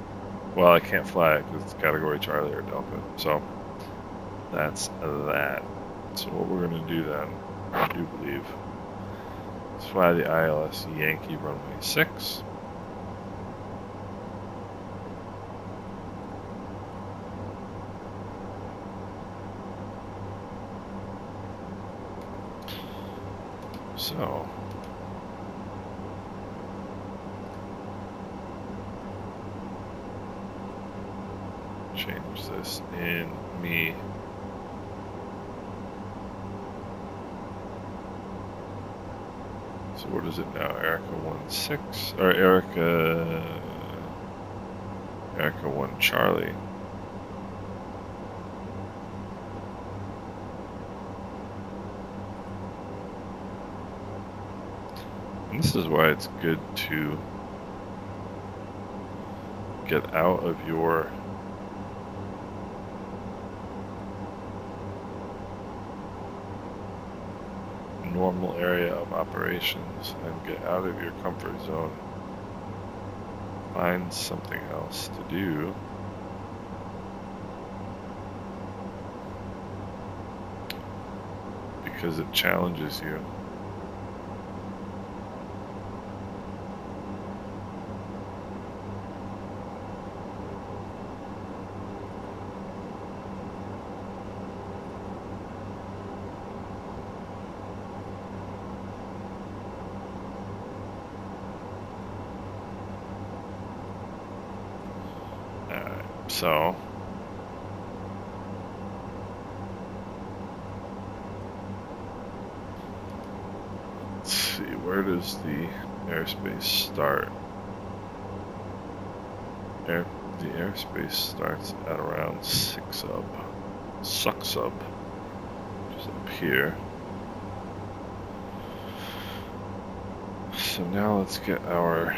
well, I can't fly it because it's category Charlie or Delta. So that's that. So what we're going to do then, I do believe, is fly the ILS Yankee runway 6. So, change this in me. So what is it now? Erica 1-6 or Erica 1 Charlie. And this is why it's good to get out of your normal area of operations and get out of your comfort zone. Find something else to do. Because it challenges you. So, let's see, where does the airspace start? The airspace starts at around Sucksub, which is up here. So now let's get our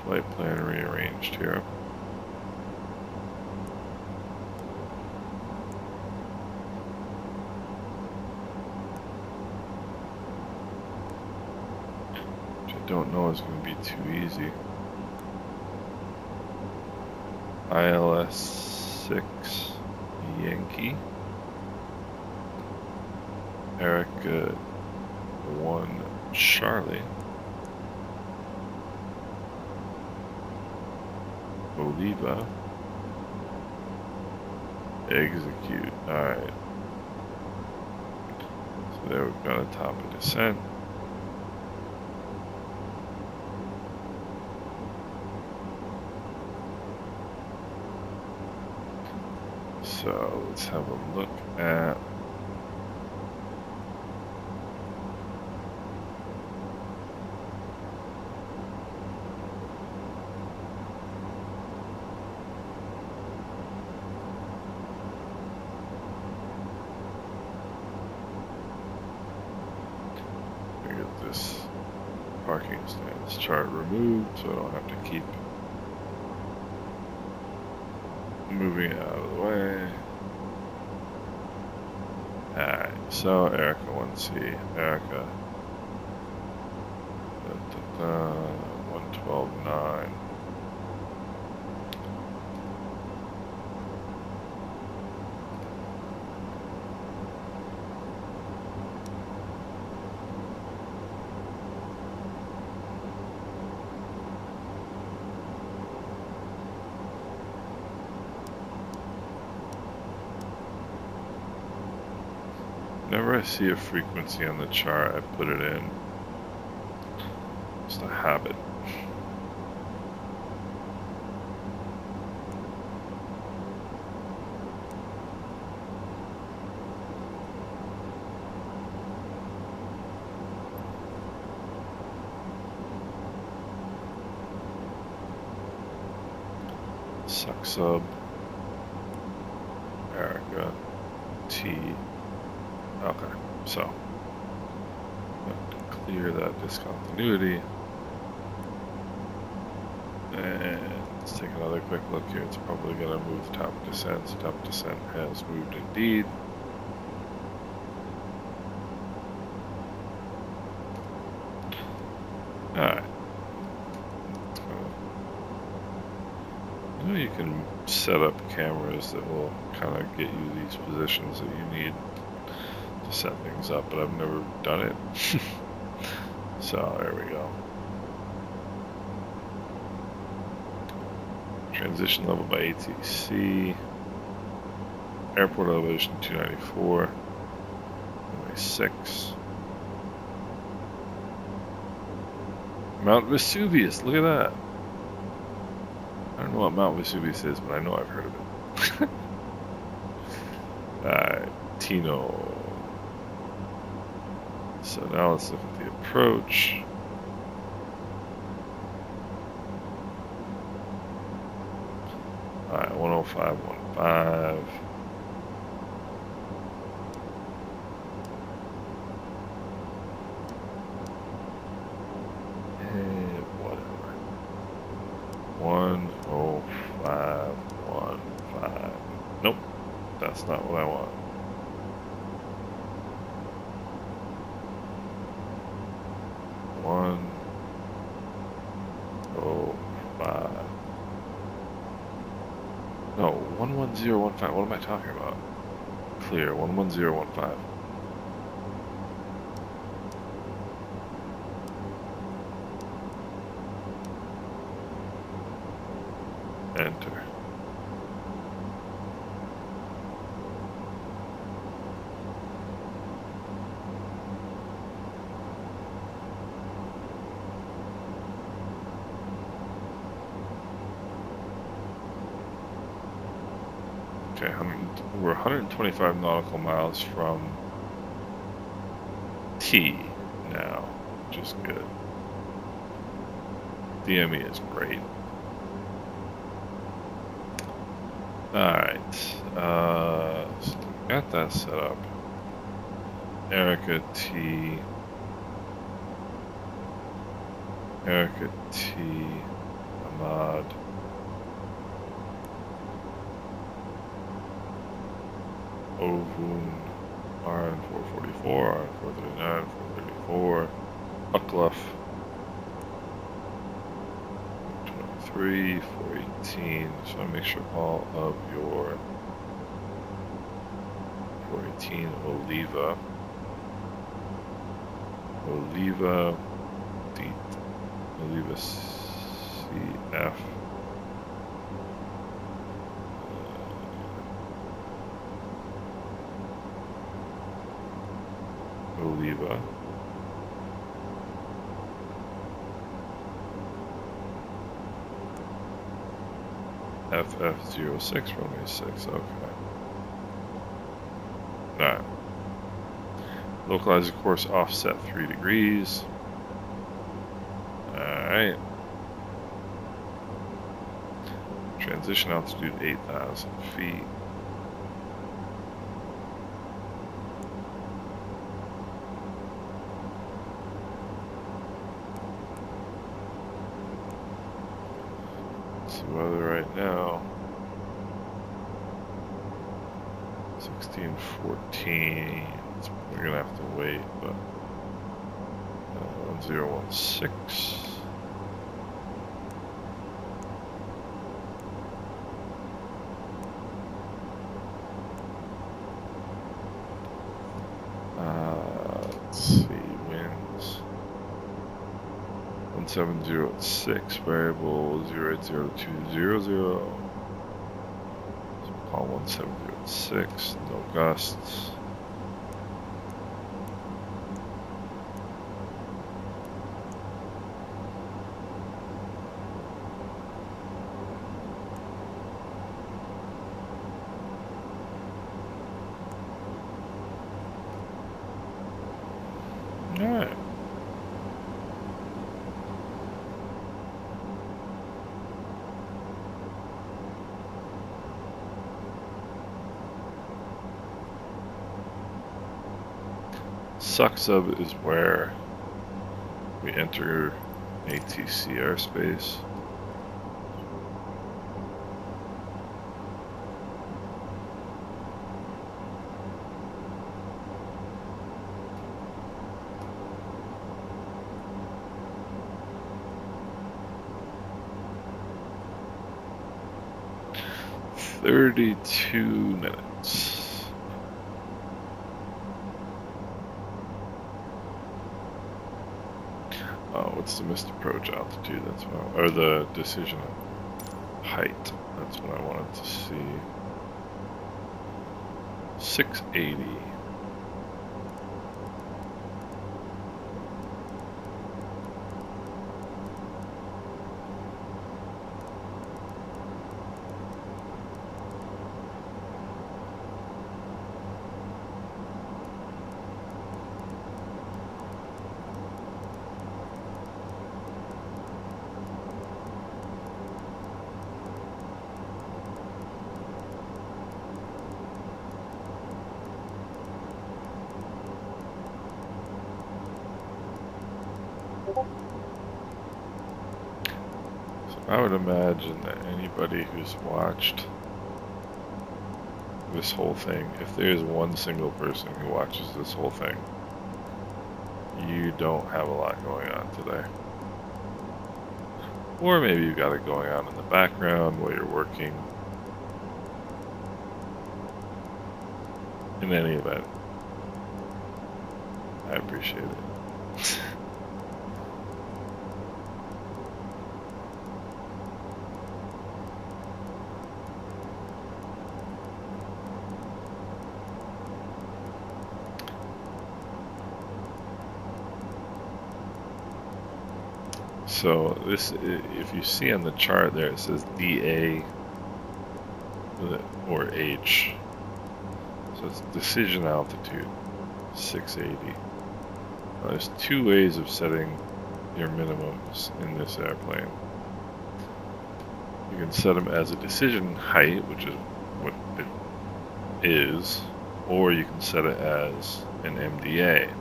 flight plan rearranged here. Which I don't know is going to be too easy. ILS 6 Yankee. Erica 1 Charlie. Oliva. Execute. Alright. So there we've got a top of descent. So let's have a look at parking stands chart removed, so I don't have to keep moving it out of the way. Alright, so Erica 1C, Erica 112.9. Whenever I see a frequency on the chart, I put it in. Just a habit. Suck sub. Erica. T. Okay, so clear that discontinuity. And let's take another quick look here. It's probably going to move top descent. So top descent has moved indeed. Alright. You can set up cameras that will kind of get you these positions that you need to set things up, but I've never done it. So there we go. Transition level by ATC. Airport elevation 294. Runway 6. Mount Vesuvius, look at that. I don't know what Mount Vesuvius is, but I know I've heard of it. Alright, Tino. So now let's look at the approach. Alright, 105.15. Whatever. 105.15. Nope, that's not what I want. No, 11015. What am I talking about? Clear, 11015. Enter. Okay, we're 125 nautical miles from T now, which is good. DME is great. Alright, so got that set up. Erica T. Ahmad. Ovun, RN 444, RN 439, 434, Ucluff, 23, 418. So I make sure all of your 418 Oliva, Oliva CF. Oliva. FF06, runway 6, okay. Alright. Localizer course offset 3 degrees. Alright. Transition altitude 8,000 feet. Weather right now 1614. We're gonna have to wait, but 1016. Let's see, winds 1706, variable 080200. So we'll call 1706, no gusts. Alright. Suck sub is where we enter ATC airspace. "32 minutes. Oh, what's the missed approach altitude? That's what, or the decision height. That's what I wanted to see. 680. I would imagine that anybody who's watched this whole thing, if there's one single person who watches this whole thing, you don't have a lot going on today. Or maybe you've got it going on in the background while you're working. In any event, I appreciate it. So this, if you see on the chart there, it says DA or H. So it's decision altitude, 680. Now, there's two ways of setting your minimums in this airplane. You can set them as a decision height, which is what it is, or you can set it as an MDA.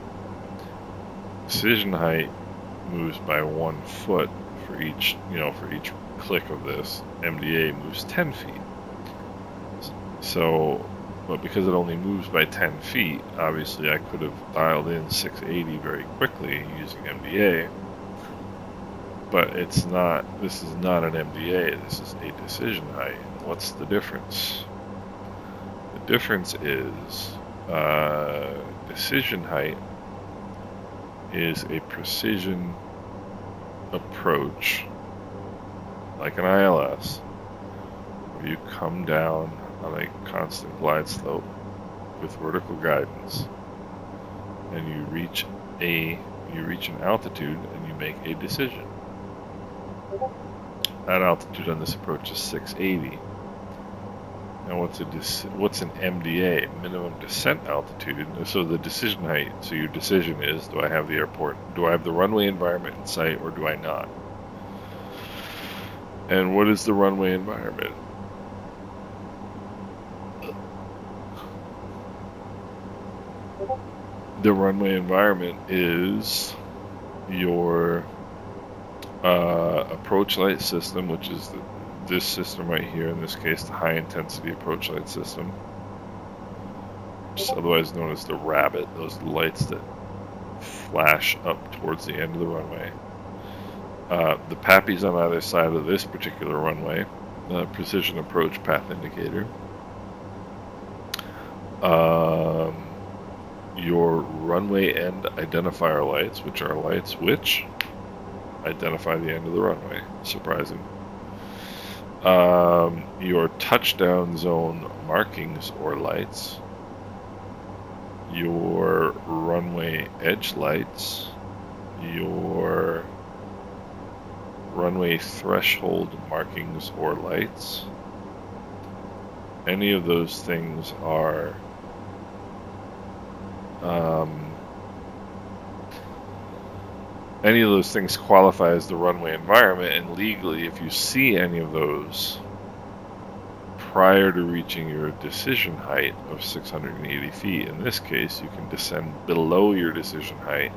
Decision height moves by 1 foot for each, for each click of this. MDA moves 10 feet. So, but because it only moves by 10 feet, obviously I could have dialed in 680 very quickly using MDA. But it's not, this is not an MDA, this is a decision height. What's the difference? The difference is decision height is a precision approach, like an ILS, where you come down on a constant glide slope with vertical guidance, and you reach an altitude and you make a decision. That altitude on this approach is 680. Now what's an MDA, minimum descent altitude? So the decision height, so your decision is, do I have the airport, do I have the runway environment in sight, or do I not? And what is the runway environment? The runway environment is your approach light system, which is this system right here, in this case the high intensity approach light system, which is otherwise known as the rabbit, those lights that flash up towards the end of the runway. The PAPIs on either side of this particular runway, the precision approach path indicator. Your runway end identifier lights, which are lights which identify the end of the runway. Surprising. Your touchdown zone markings or lights, your runway edge lights, your runway threshold markings or lights. Any of those things are any of those things qualify as the runway environment, and legally, if you see any of those prior to reaching your decision height of 680 feet, in this case, you can descend below your decision height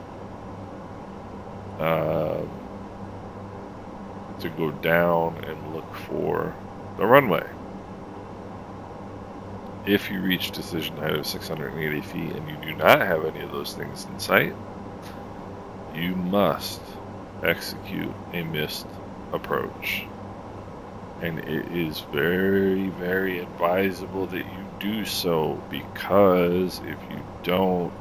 to go down and look for the runway. If you reach decision height of 680 feet and you do not have any of those things in sight, you must execute a missed approach. And it is very, very advisable that you do so, because if you don't,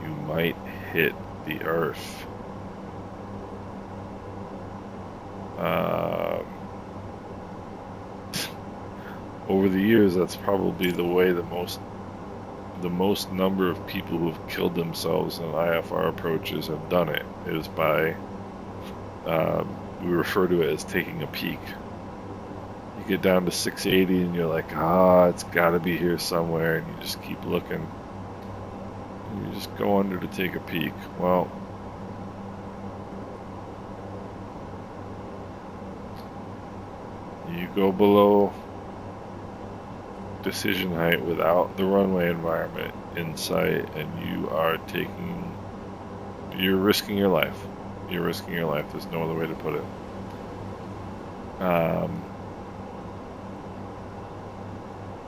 you might hit the earth. Over the years, that's probably the way the most number of people who have killed themselves in IFR approaches have done it, is by, we refer to it as taking a peek. You get down to 680 and you're like, it's got to be here somewhere, and you just keep looking. You just go under to take a peek. Well, you go below decision height without the runway environment in sight, and you're risking your life. You're risking your life. There's no other way to put it.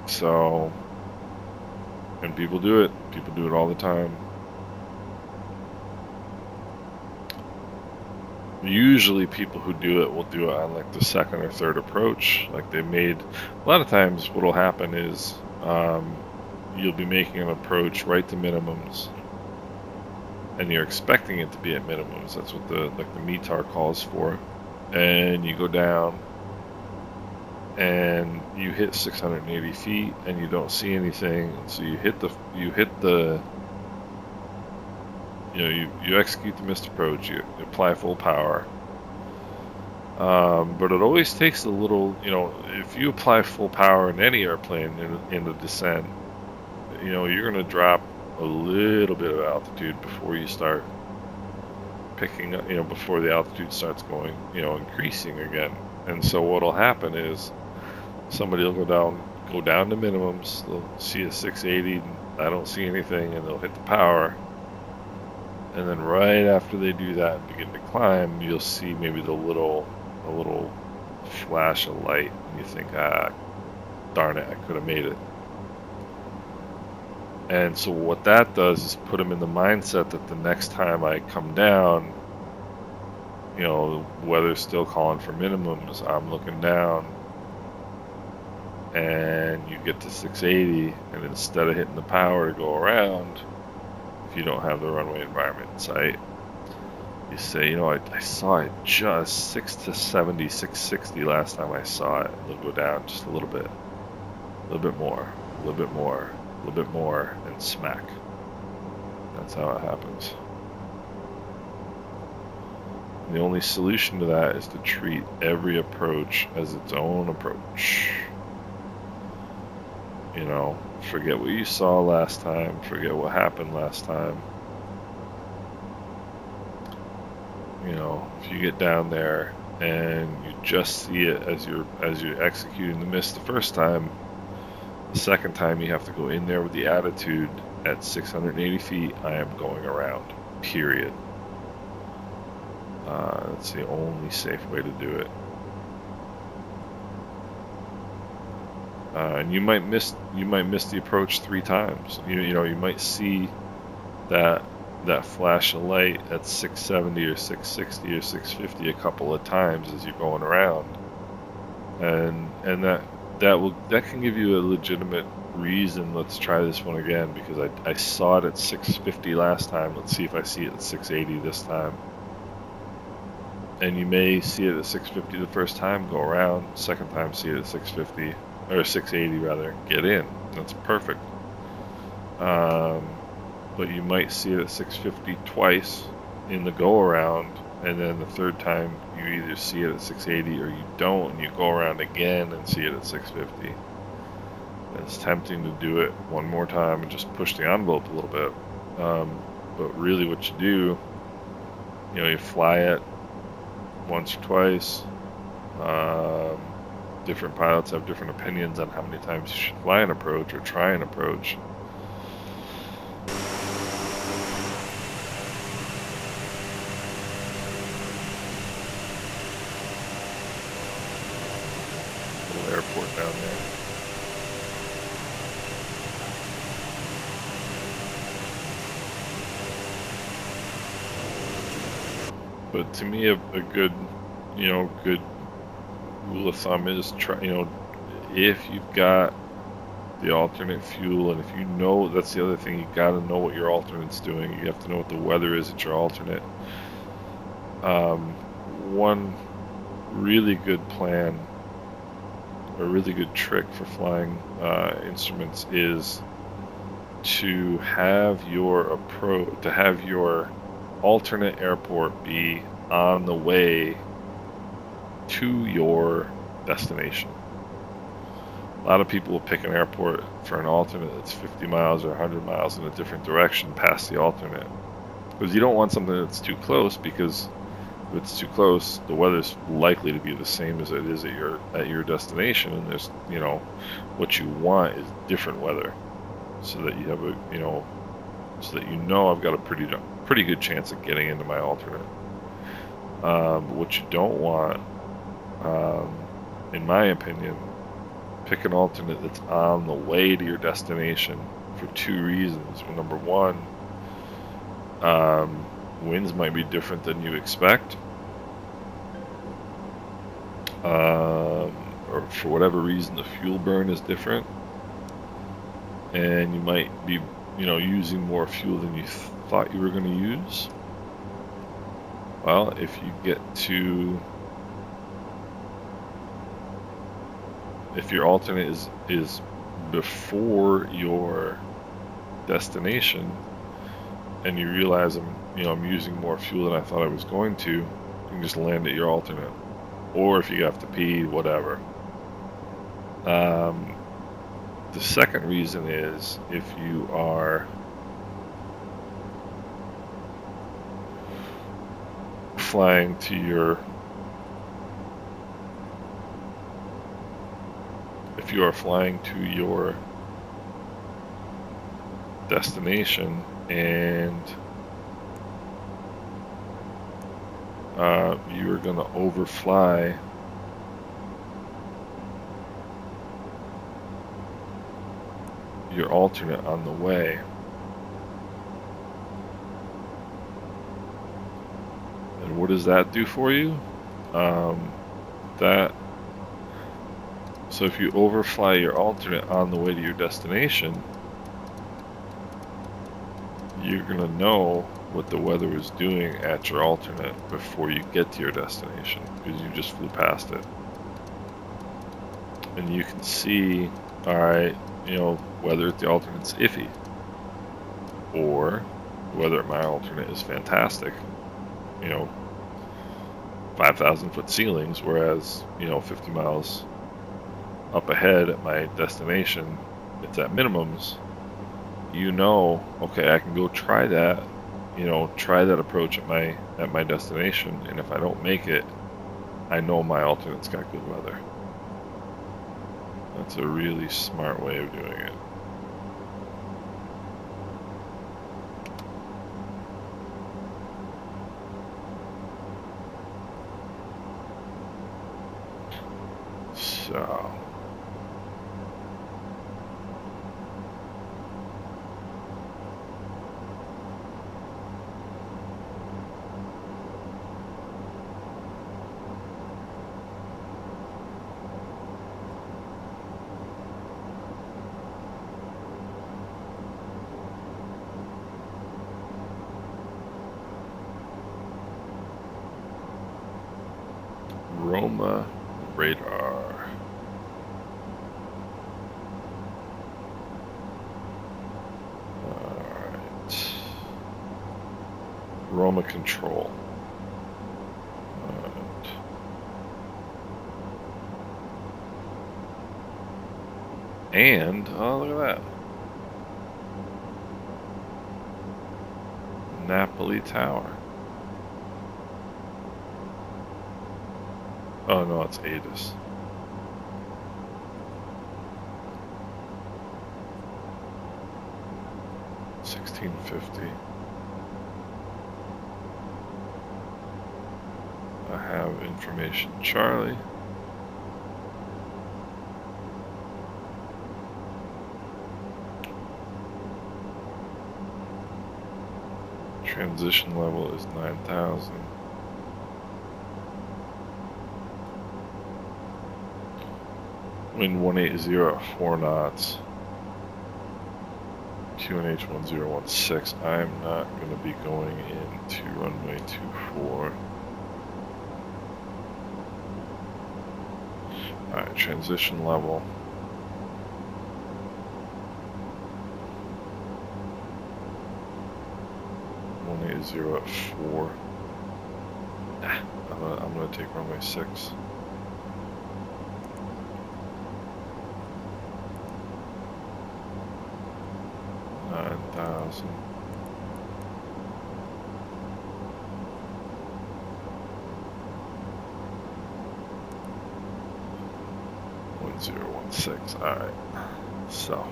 So, and people do it. People do it all the time. Usually people who do it will do it on like the second or third approach. Like a lot of times what will happen is you'll be making an approach right to minimums, and you're expecting it to be at minimums. That's what the METAR calls for. And you go down and you hit 680 feet and you don't see anything, so you execute the missed approach, you apply full power. But it always takes a little, if you apply full power in any airplane in the descent, you're going to drop a little bit of altitude before you start picking up, before the altitude starts going, increasing again. And so what'll happen is somebody will go down to minimums, they'll see a 680, and I don't see anything, and they'll hit the power. And then right after they do that and begin to climb, you'll see maybe a little flash of light, and you think, darn it, I could have made it. And so what that does is put them in the mindset that the next time I come down, the weather's still calling for minimums, I'm looking down, and you get to 680, and instead of hitting the power to go around, if you don't have the runway environment in sight, you say, I saw it just 670, 660 last time I saw it. It'll go down just a little bit more, a little bit more, a little bit more, and smack. That's how it happens. And the only solution to that is to treat every approach as its own approach. Forget what you saw last time, forget what happened last time. If you get down there and you just see it as you're executing the miss the first time, the second time you have to go in there with the attitude, at 680 feet, I am going around, period. That's the only safe way to do it. And you might miss the approach 3 times. You might see that flash of light at 670 or 660 or 650 a couple of times as you're going around, and that can give you a legitimate reason. Let's try this one again, because I saw it at 650 last time. Let's see if I see it at 680 this time. And you may see it at 650 the first time, go around. Second time, see it at 650. Or 680 rather, get in. That's perfect. But you might see it at 650 twice in the go around, and then the third time you either see it at 680 or you don't, and you go around again and see it at 650. And it's tempting to do it one more time and just push the envelope a little bit. But really what you do you fly it once or twice. Different pilots have different opinions on how many times you should fly an approach or try an approach. Little airport down there. But to me, a good, good rule of thumb is try, if you've got the alternate fuel, and if you know, that's the other thing, you got to know what your alternate's doing. You have to know what the weather is at your alternate. One really good plan, or really good trick for flying instruments is to have your alternate airport be on the way to your destination. A lot of people will pick an airport for an alternate that's 50 miles or 100 miles in a different direction past the alternate, because you don't want something that's too close, because if it's too close, the weather's likely to be the same as it is at your destination, and there's what you want is different weather, so that you have I've got a pretty good chance of getting into my alternate. But what you don't want, in my opinion, pick an alternate that's on the way to your destination for two reasons. Well, number one, winds might be different than you expect, or for whatever reason the fuel burn is different, and you might be using more fuel than you thought you were going to use. Well, if your alternate is before your destination, and you realize I'm using more fuel than I thought I was going to, you can just land at your alternate. Or if you have to pee, whatever. The second reason is if you are flying to your destination, and you are going to overfly your alternate on the way. And what does that do for you? So if you overfly your alternate on the way to your destination, you're going to know what the weather is doing at your alternate before you get to your destination, because you just flew past it. And you can see, alright, whether at the alternate's iffy, or whether at my alternate is fantastic. 5,000 foot ceilings, whereas 50 miles up ahead at my destination, it's at minimums. Okay, I can go try that, try that approach at my destination, and if I don't make it, I know my alternate's got good weather. That's a really smart way of doing it. So Roma radar. Alright. Roma control. Alright. And, oh, look at that. Naples Tower. Oh no, it's ATIS. $16.50. I have information, Charlie. Transition level is 9,000. Wind 180 at 4 knots. QNH 1016. I'm not going to be going into runway 24. Alright, transition level. 180 at 4. I'm gonna take runway 6. $9,000. $1016. All right. So.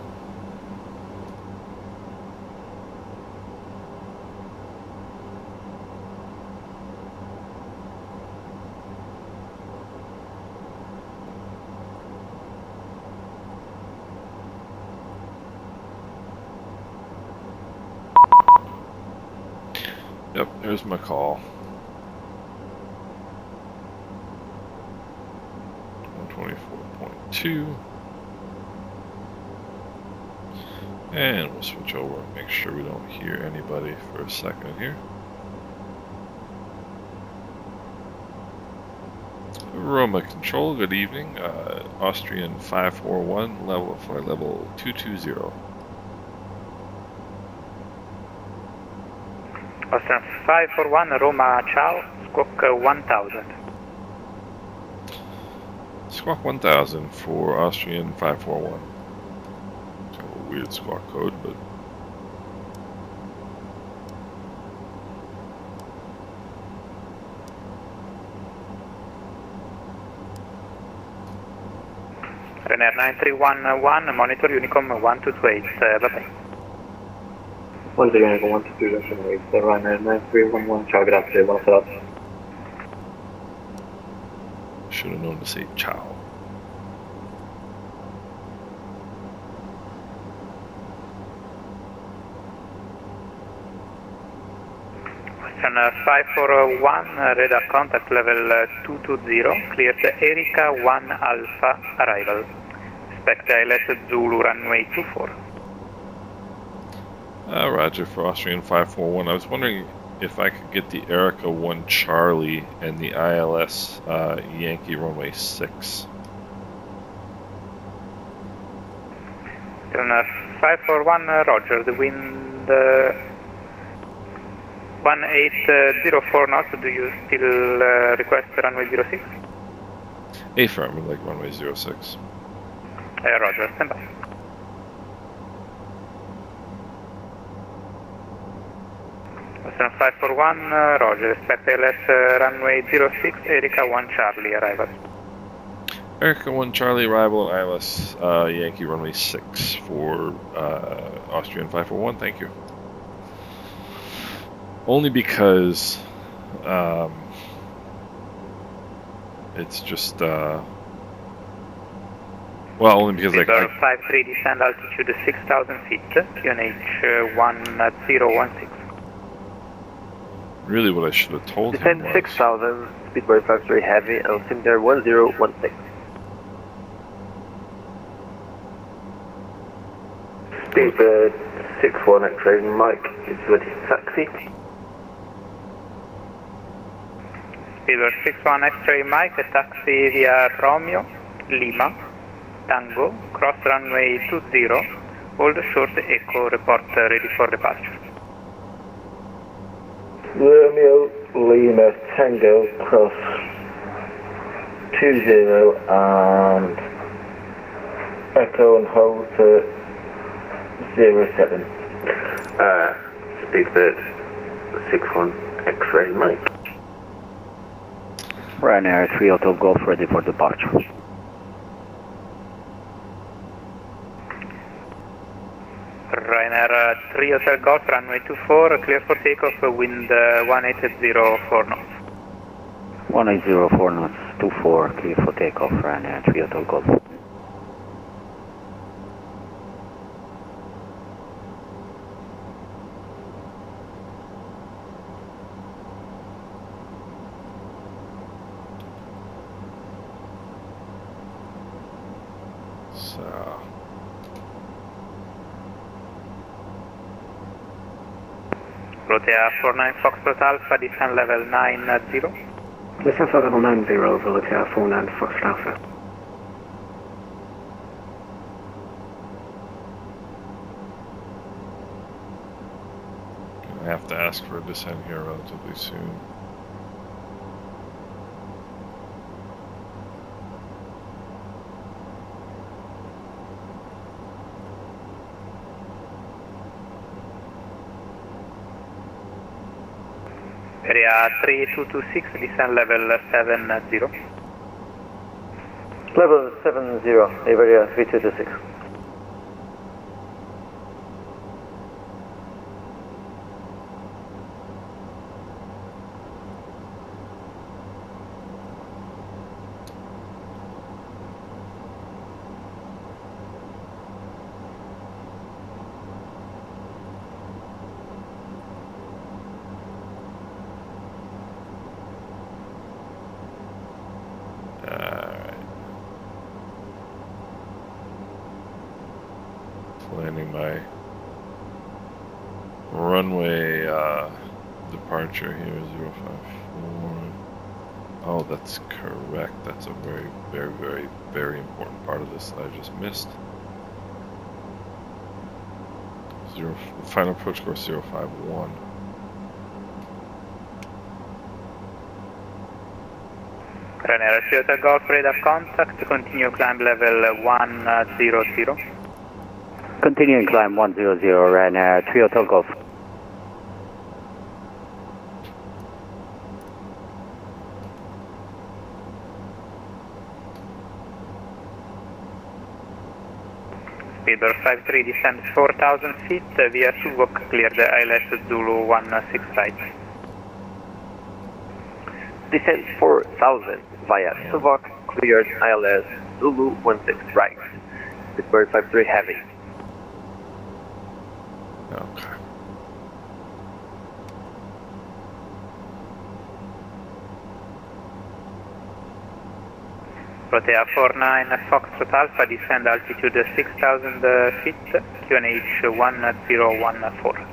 Yep, there's my call. 124.2. And we'll switch over and make sure we don't hear anybody for a second here. Roma Control, good evening. Austrian 541, flight level 220. Austrian 541, Roma, ciao, squawk 1000. Squawk 1000 for Austrian 541. Kind of a weird squawk code, but... Ryanair 9311, monitor Unicom 1228, bye-bye. 10 Unicom 1228, Ryanair 9311, ciao, grazie, buona serata. Should have known to say ciao. Austrian 541, radar contact level 220, cleared Erika 1 Alpha arrival. Expect ILS Zulu runway 24. Roger for Austrian 541. I was wondering if I could get the Erika 1 Charlie and the ILS Yankee runway 6. Austrian 541, roger, the wind 1804 knots, do you still request runway 06? Affirm, we'd like runway 06. Roger, stand by. Austrian 541, roger, expect ILS runway 06, Erika 1 Charlie arrival. Erika 1 Charlie arrival and ILS Yankee runway 6 for Austrian 541, thank you. Only because it's just well, only because like 53 descend altitude 6,000 feet, QNH 1016. Really, what I should have told him Descend was 6,000, speedbird 53 heavy, altimeter 1016. Speedbird 61 X-ray, Mike, it's ready to taxi. Speedbird 61 X-ray Mike, taxi via Romeo, Lima, Tango, cross runway 20, hold short echo, report ready for departure. Romeo, Lima, Tango, cross 20 and echo and hold to 07. Speedbird 61 X-ray Mike. Ryanair 3 Hotel Golf ready for departure. Ryanair 3 Hotel Golf, runway 24, clear for takeoff, wind 1804 knots. 1804 knots, 24, clear for takeoff, Ryanair 3 Hotel Golf. So, Volanta 49 Foxtrot Alpha, descent level 90. Descent level 90, Volanta 49 Foxtrot Alpha. I have to ask for a descent here relatively soon. Area 3226, descent level 70. Level 70, area 3226. Landing my runway departure here, 054. Oh, that's correct. That's a very, very, very, very important part of this that I just missed. Final approach course 051. Ryanair 3 Hotel Golf, radar contact, continue climb level 100. Continuing climb 100, Ryanair 3 Hotel Golf. Speedbird 53, descend 4,000 feet, via Subok, clear the ILS Zulu 16 right. Descent 4,000 via Subok, cleared ILS Zulu 16 right. Pittsburgh 53 heavy. Okay. Protea 49 Foxtrot Alpha, descend altitude 6,000 feet, QNH 1014.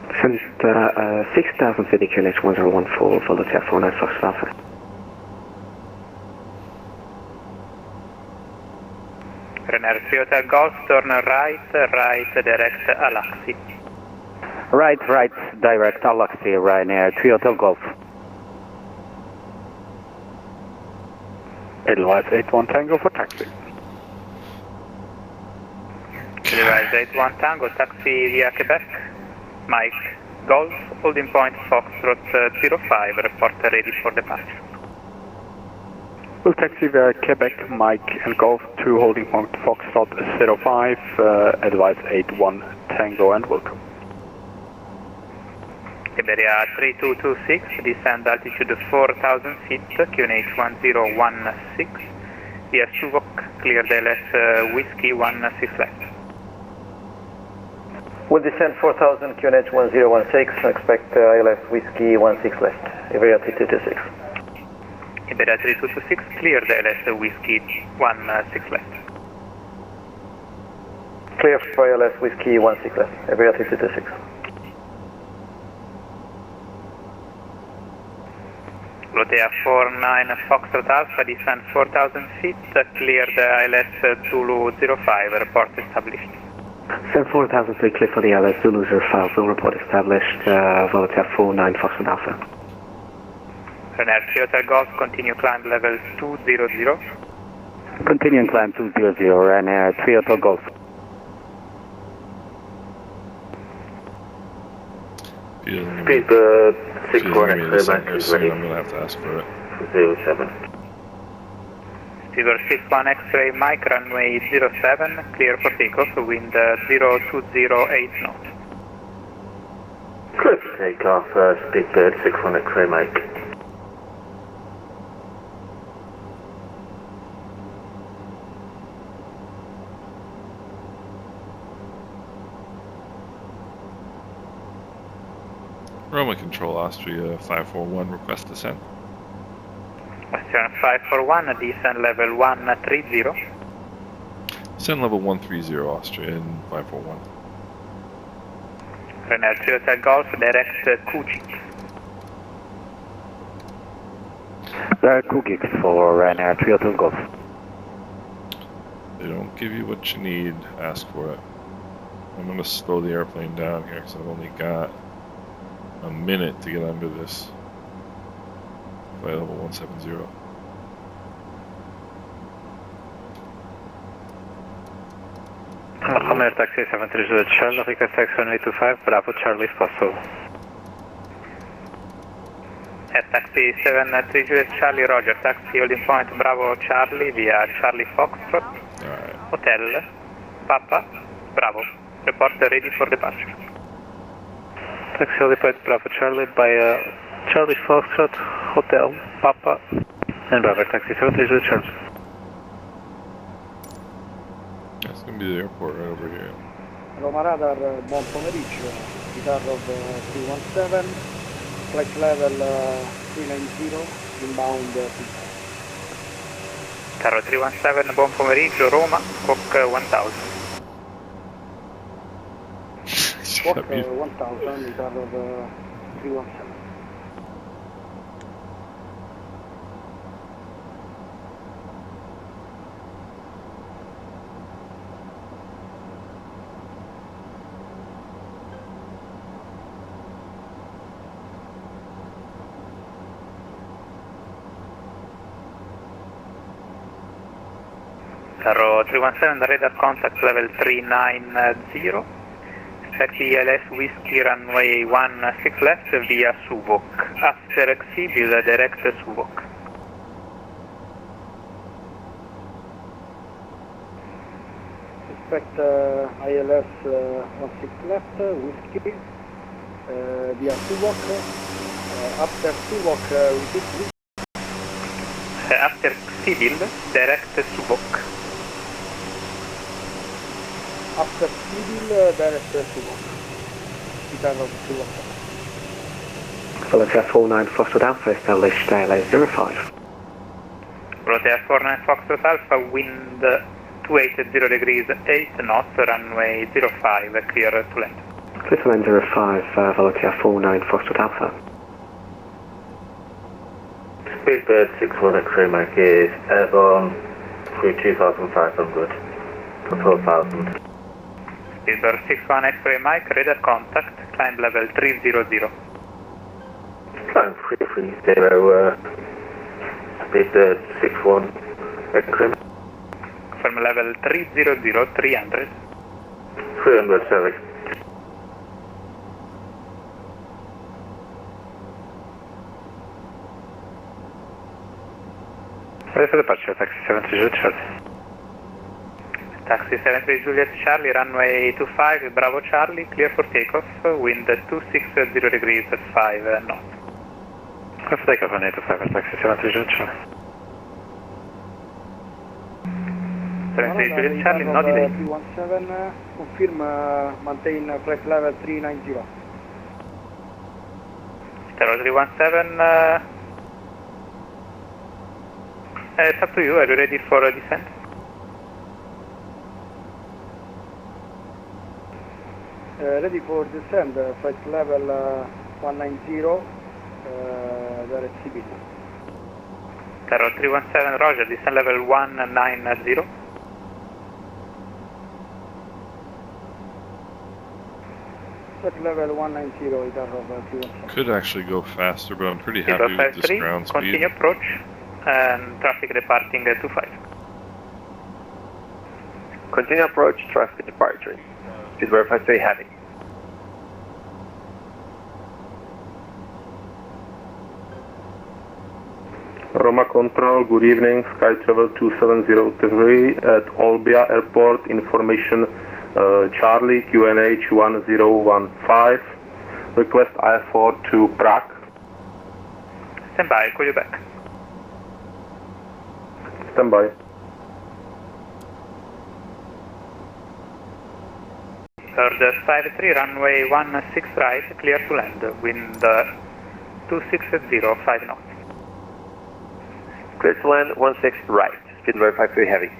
Descent 6,000 feet, QNH 1014, Volanta 49 Foxtrot Alpha. Ryanair 3 Hotel Golf, turn right, direct Alaxi. Right, direct Alaxi, Ryanair 3 Hotel Golf. Edelweiss 81 Tango for taxi. Edelweiss 81 Tango, taxi via Quebec. Mike, Golf, holding point Foxtrot 05, report ready for departure. We'll taxi via Quebec, Mike and Golf to holding point Foxtrot 05, Edelweiss 81 Tango and welcome. Iberia 3226, descend altitude 4,000 feet, QNH 1016, via Subok, clear the LS Whiskey 16 left. We'll descend 4,000 QNH 1016, expect ILS Whiskey 16 left, Iberia 3226. Iberia 3226, clear the LS Whiskey 16 left. Clear for ILS Whiskey 16 left, Iberia 3226. Volanta 49 Foxtrot Alpha, descend 4,000 feet, clear the ILS Zulu 05, report established. Descend 4,000 feet, clear for the ILS Zulu 05, will report established, Volanta 49 Foxtrot Alpha. Ryanair 3 Hotel Golf, continue climb level 200. Continuing climb 200, Ryanair 3 Hotel Golf. If he doesn't give me- Speed if he doesn't 64 give me next this clear on here back, soon, ready. I'm gonna have to ask for it. 07. Speedbird 61 X-ray Mike, runway 07, clear for takeoff, wind 0208 knots. Clear for takeoff, Speedbird 61 X-ray Mike. Runway control, Austria 541, request descent. Western 541, descent level 130. Descent level 130, Austria and 541. Ryanair 3 Hotel Golf, direct Kujik. Kugik for Ryanair 3 Hotel Golf. They don't give you what you need, ask for it. I'm going to slow the airplane down here because I've only got a minute to get under this. Flight level 170. Air taxi 730 Charlie, request taxi 1825, Bravo Charlie if possible. Air taxi 730 Charlie, Roger, taxi holding point Bravo Charlie via Charlie Foxtrot, Alright. Hotel, Papa, Bravo, report ready for departure. Taxi holding point Bravo Charlie by Charlie Foxtrot, Hotel, Papa, and Bravo taxi 730 Charlie. That's going to be the airport right over here. Roma Radar, buon pomeriggio, ritardo 317, flight level 390, inbound Pisa. Carro 317, buon pomeriggio, Roma, Cock 1000. Cock 1000, ritardo 317. Carro 317, radar contact level 390. Expect ELS Whiskey runway 16 left via Subok. After exhibit, direct Subok. Expect ILS 16 left, Whiskey, via Subok. After Subok, repeat please. After civil, direct Subok. After civil, direct Subok. Ritardo 317. Volanta 49 Foxtrot Alpha, established ALS 05. Volanta 49 Foxtrot Alpha, wind 280 degrees 8 knots, runway 05, clear to land. Clear to land 05, Volanta 49 Foxtrot Alpha. Speedbird 61 X-ray Mike is airborne through 2,500 for 12,000. Speedbird 61 X-ray Mike, radar contact, climb level 300. Climb 330, Speedbird 61 X-ray. Confirm level 300, 300. 300, sorry. Ready for departure, taxi 730 Charlie. Taxi 73 Juliet Charlie, runway 25, Bravo Charlie, clear for takeoff, wind 260 degrees 5 knots. Clear for takeoff on 825, taxi 73 Juliet Charlie. 73 Juliet Charlie, no delay. 317, confirm, maintain flight level 390. Terror 317, it's up to you, are you ready for descent? Ready for descent, flight level 190, direct civil. Terror 317, Roger, descent level 190. Flight level 190, Terror 317. Could actually go faster, but I'm pretty happy with this ground speed. Continue approach, and traffic departing 25. Continue approach, traffic departure. Speedbird 53 heavy. Roma Control, good evening, Sky Travel 2703 at Olbia Airport, information Charlie, QNH 1015, request IFR to Prague. Stand by, call you back. Stand by. Order 53, runway 16 right, clear to land, wind 2605 knots. Clear to land 16 right, speed verify 3 heavy.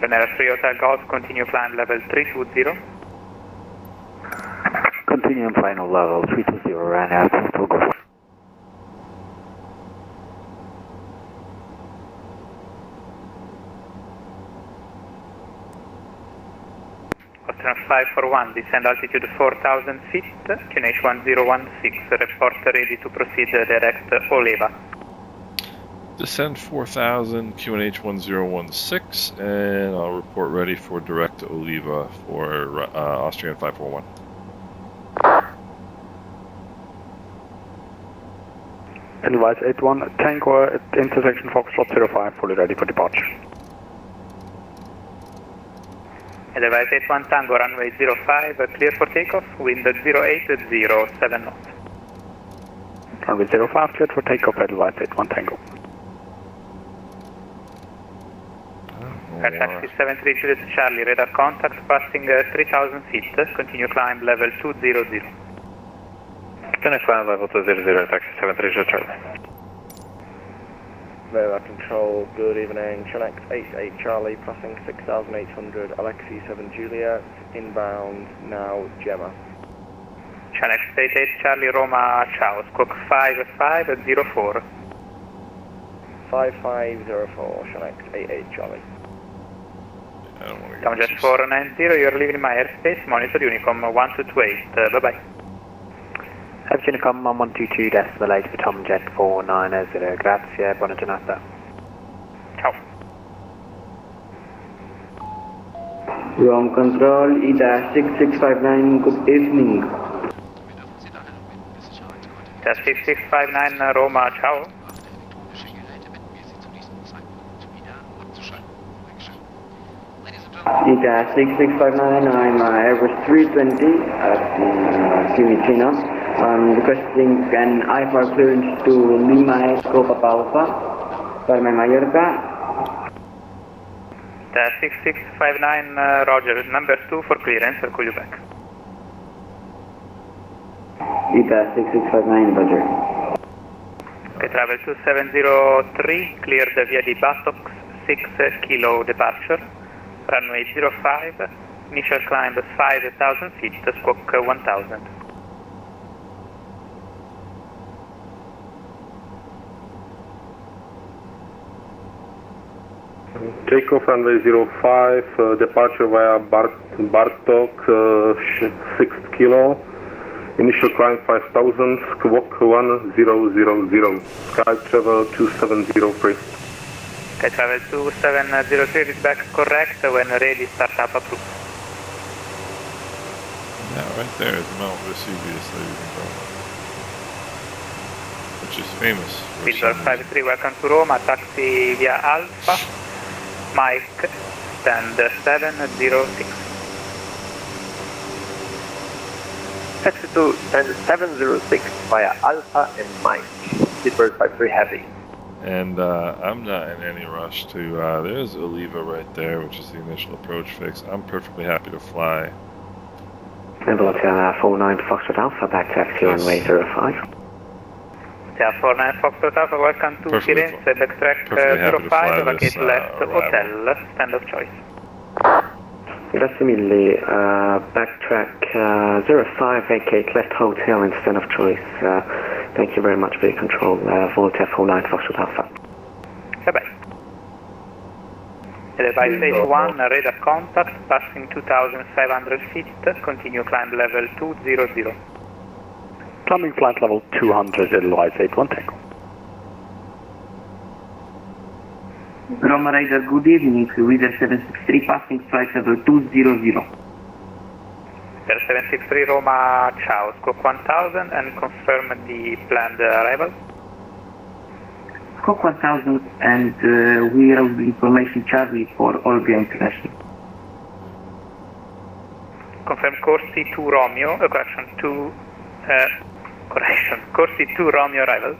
Venera 3 Hotel Golf, continue climb level 320. Continue final level 320, Ryanair Postal Golf. Austrian 541, descend altitude 4,000 feet, QNH 1016, report ready to proceed direct Oleva. Descend 4,000, QNH 1016, and I'll report ready for direct to Oliva for Austrian 541. Advise 81 Tango at intersection Foxtrot 05, fully ready for departure. Advise 81 Tango, runway 05, clear for takeoff, wind 0807 knots. Runway 05, cleared for takeoff, advise 81 Tango. Air taxi 73 Juliet Charlie, radar contact, passing 3,000 feet, continue climb level 200. Finish climb level 200, taxi 73 Juliet Charlie. Radar control, good evening, Connect 88 Charlie, passing 6,800, Alexei 7 Juliet, inbound, now Gemma. Channel 88 Charlie Roma, ciao, squawk 5504. 5504, Connect 88 Charlie. Come just 490, you're leaving my airspace, monitor Unicom 1228, bye-bye. Have Unicom 122.8 for Tom Jet 490, grazie, buona giornata. Ciao. Ground control, ETA 6659, good evening. ETA 6659 Roma, ciao. ETA 6659, I'm Airbus 320 at Fiumicino. I'm requesting an IFR clearance to Lima Copa Alpha, Palma Mallorca. ETA 6659 Roger, number 2 for clearance, I'll call you back. ETA 6659, Roger. Okay, travel 2703, cleared via the Batox 6 kilo departure. Runway 05, initial climb 5,000 feet, squawk 1,000. Takeoff runway 05, departure via Bartok 6 kilo, initial climb 5,000, squawk 1000, Sky Travel 2703. Okay, travel 2703 is back correct, when ready, start up approved. Yeah, right there is Mount Vesuvius, ladies and gentlemen. Which is famous. Victor 53, welcome to Roma, taxi via Alpha, Mike, stand 706. Taxi to stand 706 via Alpha and Mike, speed verify 3 heavy. And I'm not in any rush to, there's Oliva right there, which is the initial approach fix. I'm perfectly happy to fly. Naples 49 Foxtrot Alpha, back taxi runway 05. Yeah, 49 Foxtrot Alpha, welcome to Firenze, backtrack 05, vacate left hotel, stand of choice. Grazie mille, backtrack 05, vacate left hotel and stand of choice. Thank you very much for your control, Volanta 49 Foxtrot Alpha. Bye-bye. Advise 81, radar contact, passing 2,500 feet, continue climb level 200. Climbing flight level 200, advise 81 Tango. Roma Radar, good evening, Reader 763, passing flight level 200. Air 763 Roma, ciao, squawk 1000 and confirm the planned arrival. Squawk 1000 and we have information Charlie for Olbia International. Confirm Corsi 2 Romeo, Corsi 2 Romeo arrival.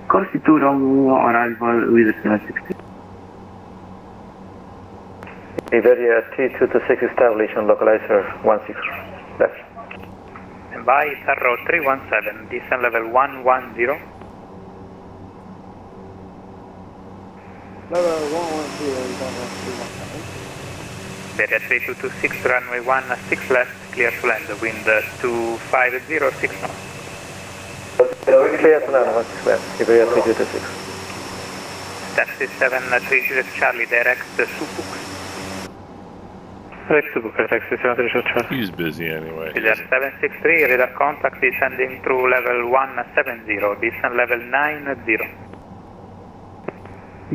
Corsi 2 Romeo arrival with the 760. Iberia T226 established on localizer 16 left. And by Tarro 317, descent level 110. Level 110, Iberia 317. Iberia 3226, runway 16 left, clear to land, wind 250, 6 knots. Clear to land 16 left, Iberia 3226. Taxi 730 Charlie, direct to Pux. Taxi 730 Charlie. He's busy anyway. Radar 763, radar contact descending through level 170, descent level 90.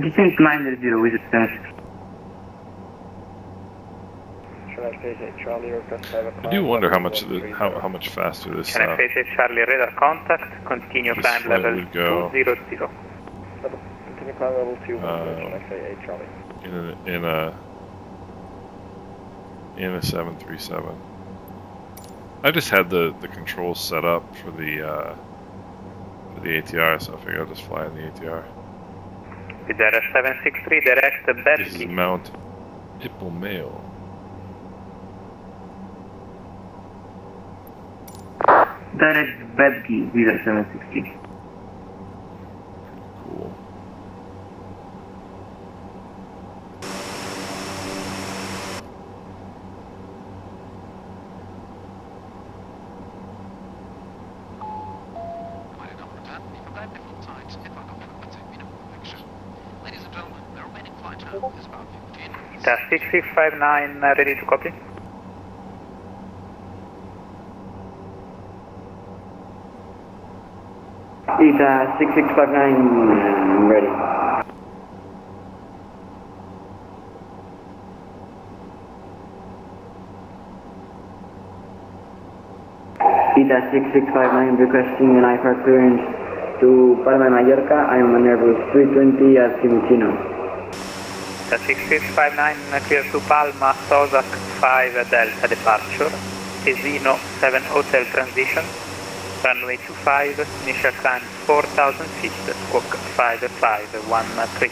Descent 90 with the 760. Charlie, request 5 I do wonder how much how much faster this Channel Charlie, radar contact, continue this climb flight level would go 200. Continue climb level 200, Charlie. in a 737. I just had the controls set up for the ATR, so I figured I'll just fly in the ATR. Radar 763, direct This is Bedki. Mount Ipomeo. Direct Bedgi with the 760. Cool. Task 6659, ready to copy. Eta 6659 ready. Eta 6659 requesting an IFR clearance to Palma de Mallorca. I am on Airbus 320 at Fiumicino. Task 6659, clear to Palma, Sosac 5 Delta departure. Esino 7 Hotel transition. Runway 25, initial climb 4,000 feet, squawk 5513.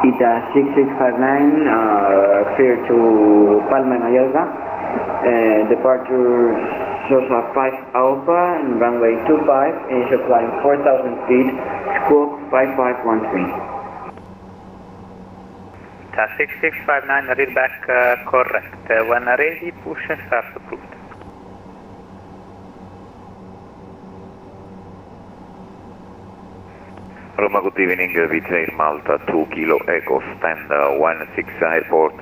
Eta 6659, clear to Palma de Mallorca. Departure Sosa 5 Alpha and runway 25, initial climb 4,000 feet, squawk 5513. Task 6659, read back correct. When ready, push and start approved. Roma, good evening, VATSIM Malta 2 Kilo Echo, stand 16 airport,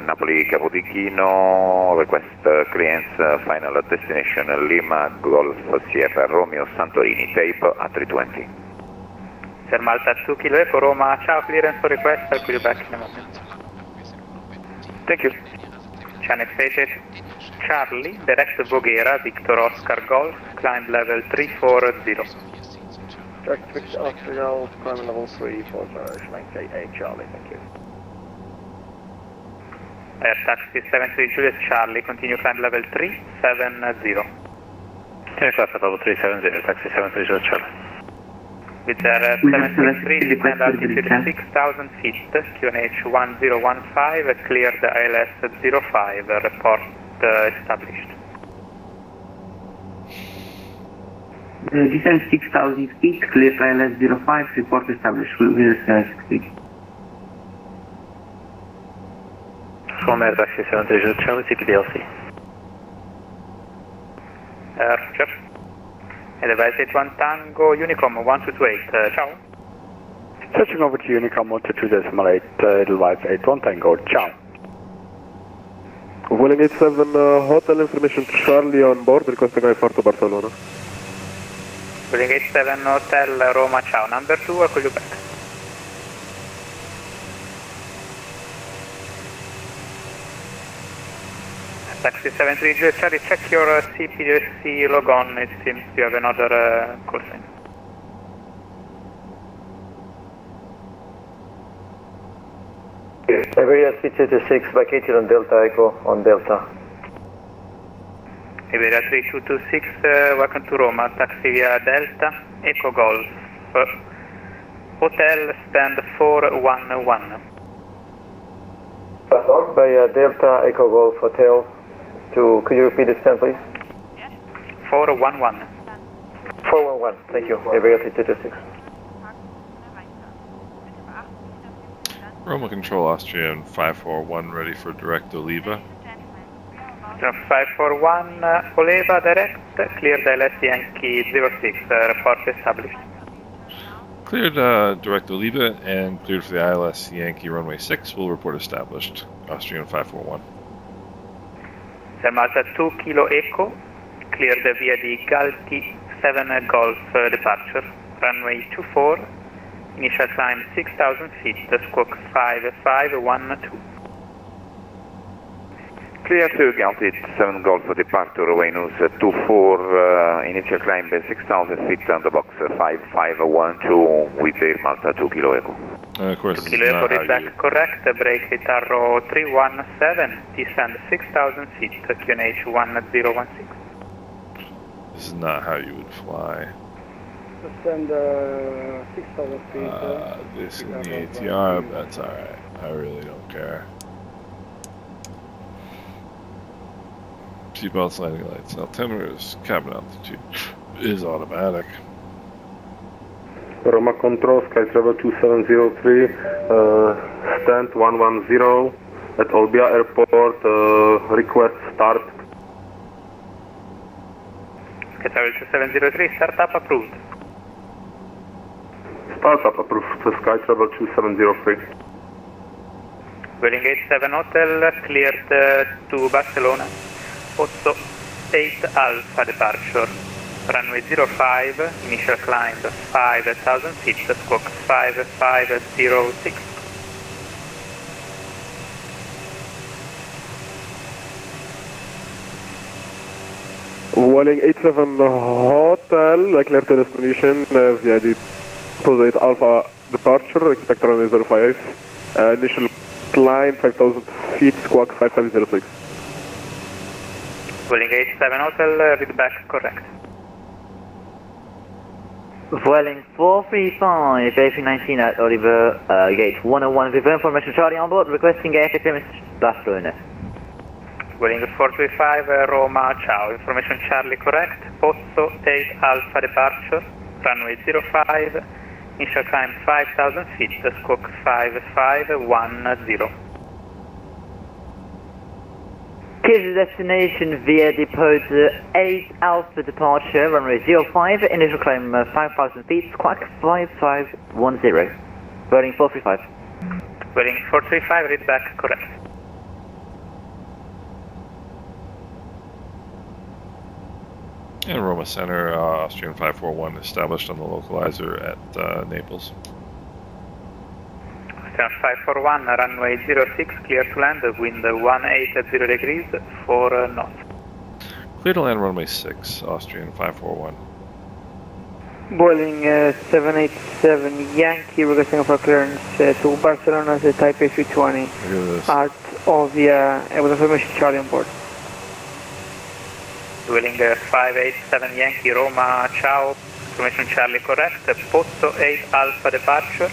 Napoli Capodichino, request clearance, final destination Lima Golf Sierra Romeo Santorini, tape A320. Sir Malta 2 Kilo Echo, Roma, ciao, clearance for request, I'll call you back in a moment. Thank you. Channel stated Charlie, direct Voghera, Victor Oscar Golf, climb level 340. Direct Victor Oscar Golf, climb level 340, Schlank Charlie, thank you. Air taxi 73 Juliet Charlie, continue climb level 370. Aircraft level 370, taxi 73 Juliet Charlie. With Air 763, descend altitude 6,000 feet, QNH 1015, cleared ILS 05, report established. Descent 6,000 feet, clear ILS 05, report established with the 760. From Air taxi 73 Juliet Charlie, CPDLC. Roger. Advise 81 Tango, Unicom 1228, ciao. Switching over to Unicom 122.8, Edelweiss 81 Tango, ciao. Vueling 87 Hotel information Charlie on board, requesting I4 to Barcelona. Vueling 87 Hotel Roma, ciao. Number 2, I'll call you back. Taxi 730 Charlie, check your CPDC log on, it seems you have another call sign. Iberia 3226 vacated on Delta Echo on Delta. Iberia 3226, welcome to Roma, taxi via Delta, Echo Golf, Hotel stand 411. By Delta Echo Golf Hotel to, could you repeat the stand please? 411. 411, thank you, Iberia 3226. Roma Control Austrian 541 ready for direct Oliva. 541 Oliva direct, cleared LS Yankee 06, report established. Cleared direct Oliva and cleared for the ILS Yankee runway 6. Will report established. Austrian 541. Delta 2 Kilo Echo, cleared via the Galti 7 Golf departure, runway 24, initial climb 6,000 feet, squawk 5512. Clear to Galti 7 Golf departure, runway 24, initial climb 6,000 feet on the box 5512 with Air Malta 2 Kilo Echo. Of course, 2 Kilo Echo is back correct, brake Itarro 317, descend 6,000 feet, QNH 1016. This is not how you would fly. Descend 6,000 feet. This in the ATR, that's alright. I really don't care. Seatbelts, landing lights, altimeters, cabin altitude is automatic. Roma Control, Sky Travel 2703, stand 110 at Olbia Airport, request start. Sky Travel 2703, startup approved. Startup approved, Sky Travel 2703. Vueling 87 Hotel, cleared to Barcelona, 8 Alpha departure, runway 05, initial climb 5,000 feet, squawk 5506. Vueling 87 Hotel, clear to destination via the 8 Alpha departure, expect runway 05, initial climb 5,000 feet, squawk 5506. Vueling 87 Hotel, read back correct. Vueling 435, A319 at Oliver, gate 101, with information Charlie on board, requesting ATR72 Barcelona. Vueling 435 Roma, ciao, information Charlie correct, Pozzo 8 Alpha departure, runway 05, initial climb 5,000 feet, squawk 5510. Clear the destination via depot 8 Alpha departure, runway 05, initial climb 5,000 feet, squawk 5510. Vueling 435. Vueling 435, read back correct. And Roma Center, Austrian 541 established on the localizer at Naples. 541, runway 06, clear to land, wind 180 degrees, 4 knots. Clear to land runway 6, Austrian 541. Vueling 787 Yankee, requesting for clearance to Barcelona, the Type A320 at Olbia, with information Charlie on board. Vueling 587 Yankee, Roma, ciao, information Charlie correct, Pozzo 8 Alpha departure,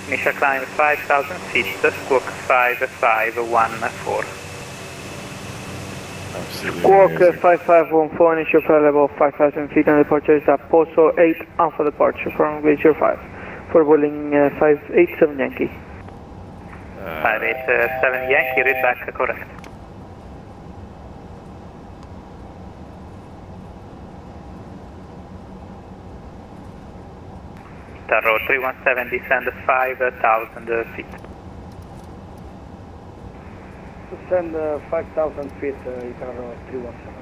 initial climb 5,000 feet, squawk 5514. Squawk 5514, initial flight level 5,000 feet, and departure is at Pozzo 8 Alpha departure from gate 05 for Vueling 587 Yankee. 587 Yankee, read back correct. Tarot 317, descend 5,000 feet. Descend 5,000 feet, Tarot 317.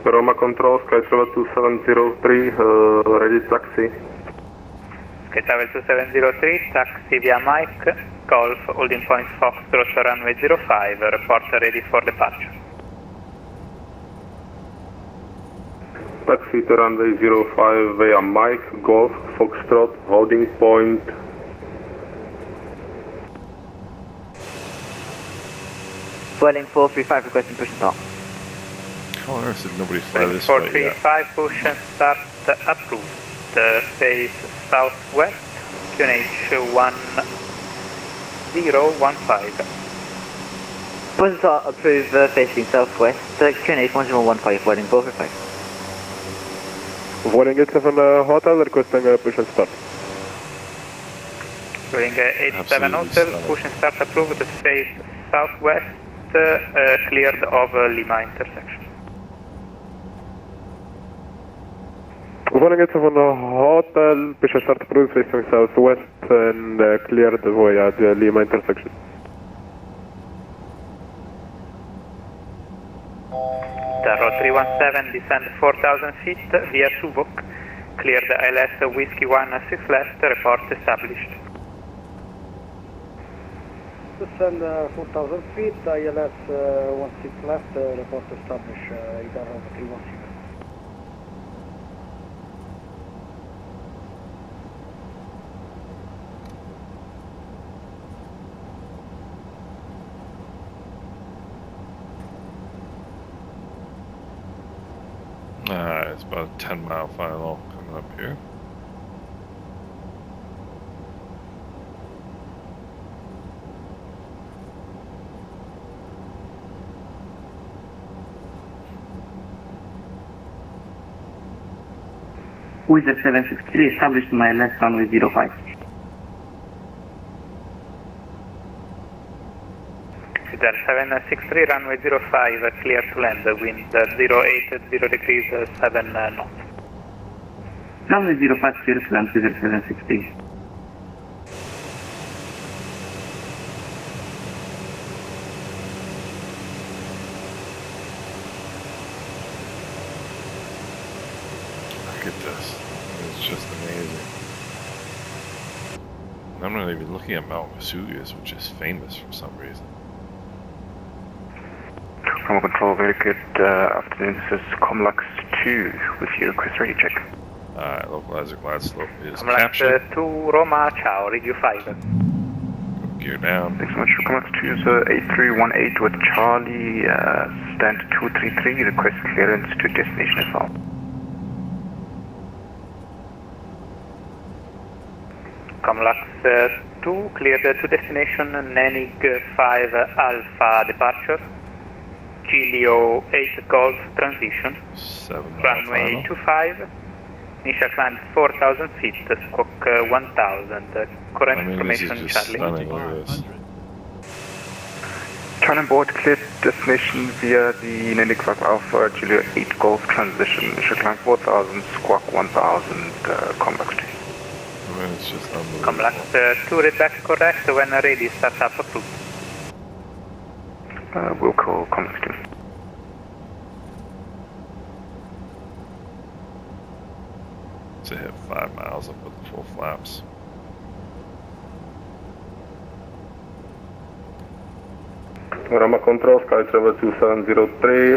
Roma Control, Sky Travel 2703, ready taxi. Sky Travel 2703, taxi via Mike, Golf, holding point Foxtrot, runway 05, report ready for departure. Taxi to runway 05 via Mike, Golf, Foxtrot, holding point. Boeing 435 requesting push and start. How on earth did nobody fly this way yet? 435, push and start approved. Face southwest, QNH 1015. Push and start approved, facing southwest, QNH 1015, Boeing 435. Boeing 87 Hotel requesting push and start. Boeing 87 Hotel, push and start approved. Face southwest, cleared of Lima intersection. Boeing 87 Hotel, push and start approved, facing southwest and cleared via the Lima intersection. Tarot 317, descend 4,000 feet via Subok, cleared ILS Whiskey 16 left, report established. Descend 4,000 feet, ILS 16 left, report established, Tarot 317. It's about a 10-mile final coming up here. Wizard 763 established my left runway 05. Wizard 763, runway 05, clear to land, wind 080 degrees 7 knots. Runway 05 clear to land, Wizard 763. Look at this. It's just amazing. I'm not even looking at Mount Vesuvius, which is famous for some reason. Roma Control, very good afternoon. This is Comlux 2 with your request ready check. Alright, localizer glide slope is Comlux captured. 2, Roma, ciao, radio 5. Gear down. Thanks so much. Comlux 2 is 8318 with Charlie, stand 233, request clearance to destination as well. Comlux 2, cleared to destination, Nanig 5 Alpha departure. Gilio 8 Golf transition, runway 25, initial climb 4,000 feet, squawk 1,000, current information Charlie. Charlie on board, cleared destination via the Nanig 5 Alpha, Gilio 8 Golf transition, initial climb 4,000, squawk 1,000, Comlux 2. It's just unbelievable. Comlux 2, read back correct, when ready, start up approved. We'll call Comlux 2. To hit 5 miles up with the full flaps. Roma Control, Sky Travel 2703,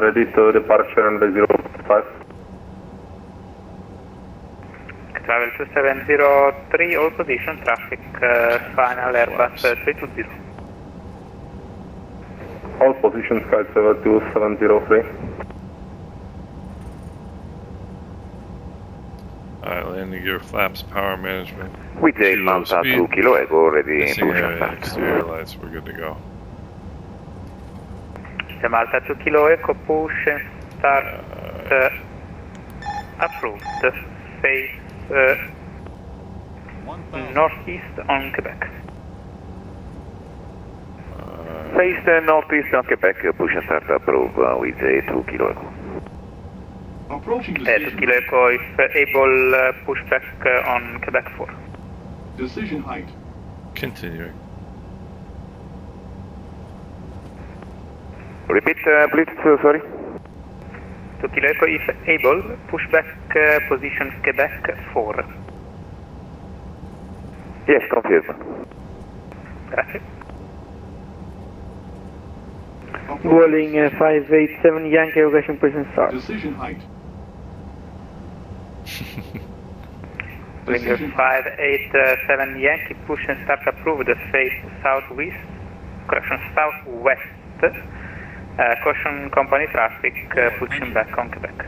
ready to departure runway 05. Travel 2703, all position, traffic, final Airbus 320. All positions, Sky Travel 2703. Alright, landing gear, flaps, power management. With the Manta 2 Kilo Echo ready in Missing push and area, start. exterior lights, we're good to go. Malta 2 Kilo Echo, push and start approved. Face northeast on Quebec. Face northeast on Quebec, push and start approve with a 2 kilo echo. Approaching 2 decision. kilo echo, if able, push back on Quebec 4. Decision height. Continuing. Repeat, please, sorry. 2 kilo echo, if able, push back position Quebec 4. Yes, confirm. Grazie. Vueling 587 Yankee, location push and start. Decision height. Vueling 587 Yankee, push and start approved, face southwest, correction, southwest. Caution company traffic, pushing back on Quebec.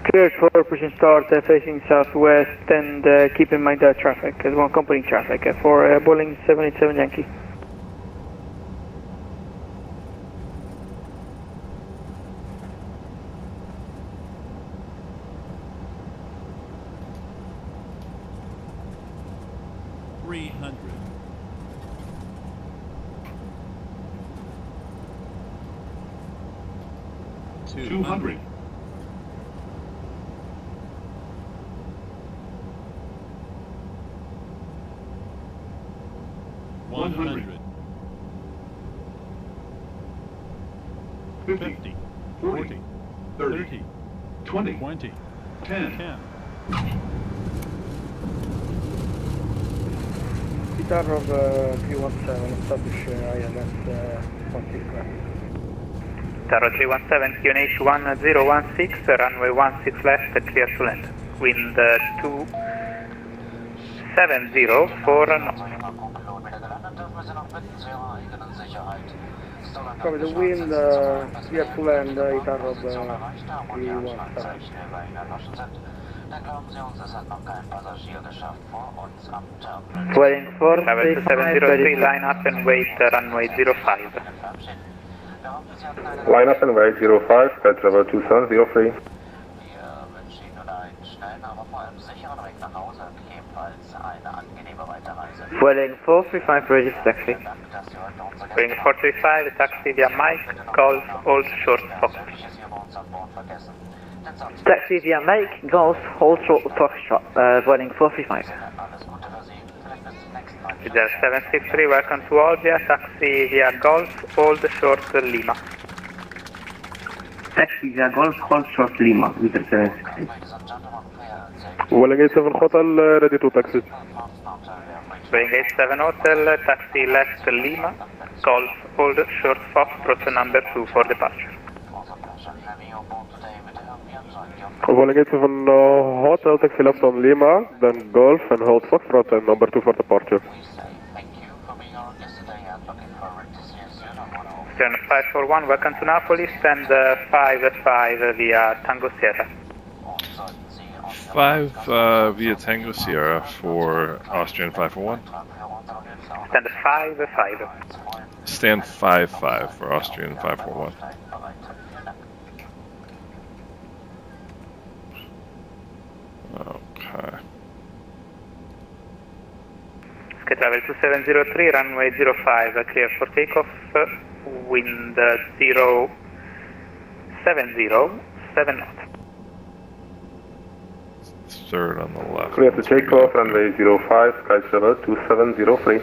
Cleared for push and start, facing southwest, and keep in mind traffic, as well company traffic for Boeing 787 Yankee. Two hundred. One hundred. 50. 40. 30. 20. 10. Guitar of 317, establish ILS 16 left. Taro 317, QNH 1016, runway 16 left, clear to land. Wind 270 for knots. Copy the wind, clear to land, guitar of 317. Waiting for Travel to 703, line up and wait, runway 05. Line up and wait 05, Sky Travel 2703. Waiting 435, ready to taxi. Waiting 435, taxi via Mike, Golf, Old Short Fox. Taxi via Mike, Golf, Hold Short Foxtrot, Waiting 435. Leader 763, welcome to Olbia, taxi via Golf, Old Short Lima. Taxi via Golf, hold short Lima, with the 760. Welling 87 Hotel, ready to taxi. Waiting 87 Hotel, taxi left Lima, Golf, Old Short Foxtrot number 2 for departure. Welling 87 Hotel, taxi left on Lima, then Golf and hold Foxtrot and number 2 for departure. Turn 541, welcome to Naples, and 55 via Tango Sierra. 5 via Tango Sierra for Austrian 541. Stand 55. Stand 55 for Austrian 541. Okay. Sky Travel 2703, runway 05, clear for takeoff, wind 070, 7 knots. Third on the left. Clear to takeoff, runway 05, Sky Travel 2703.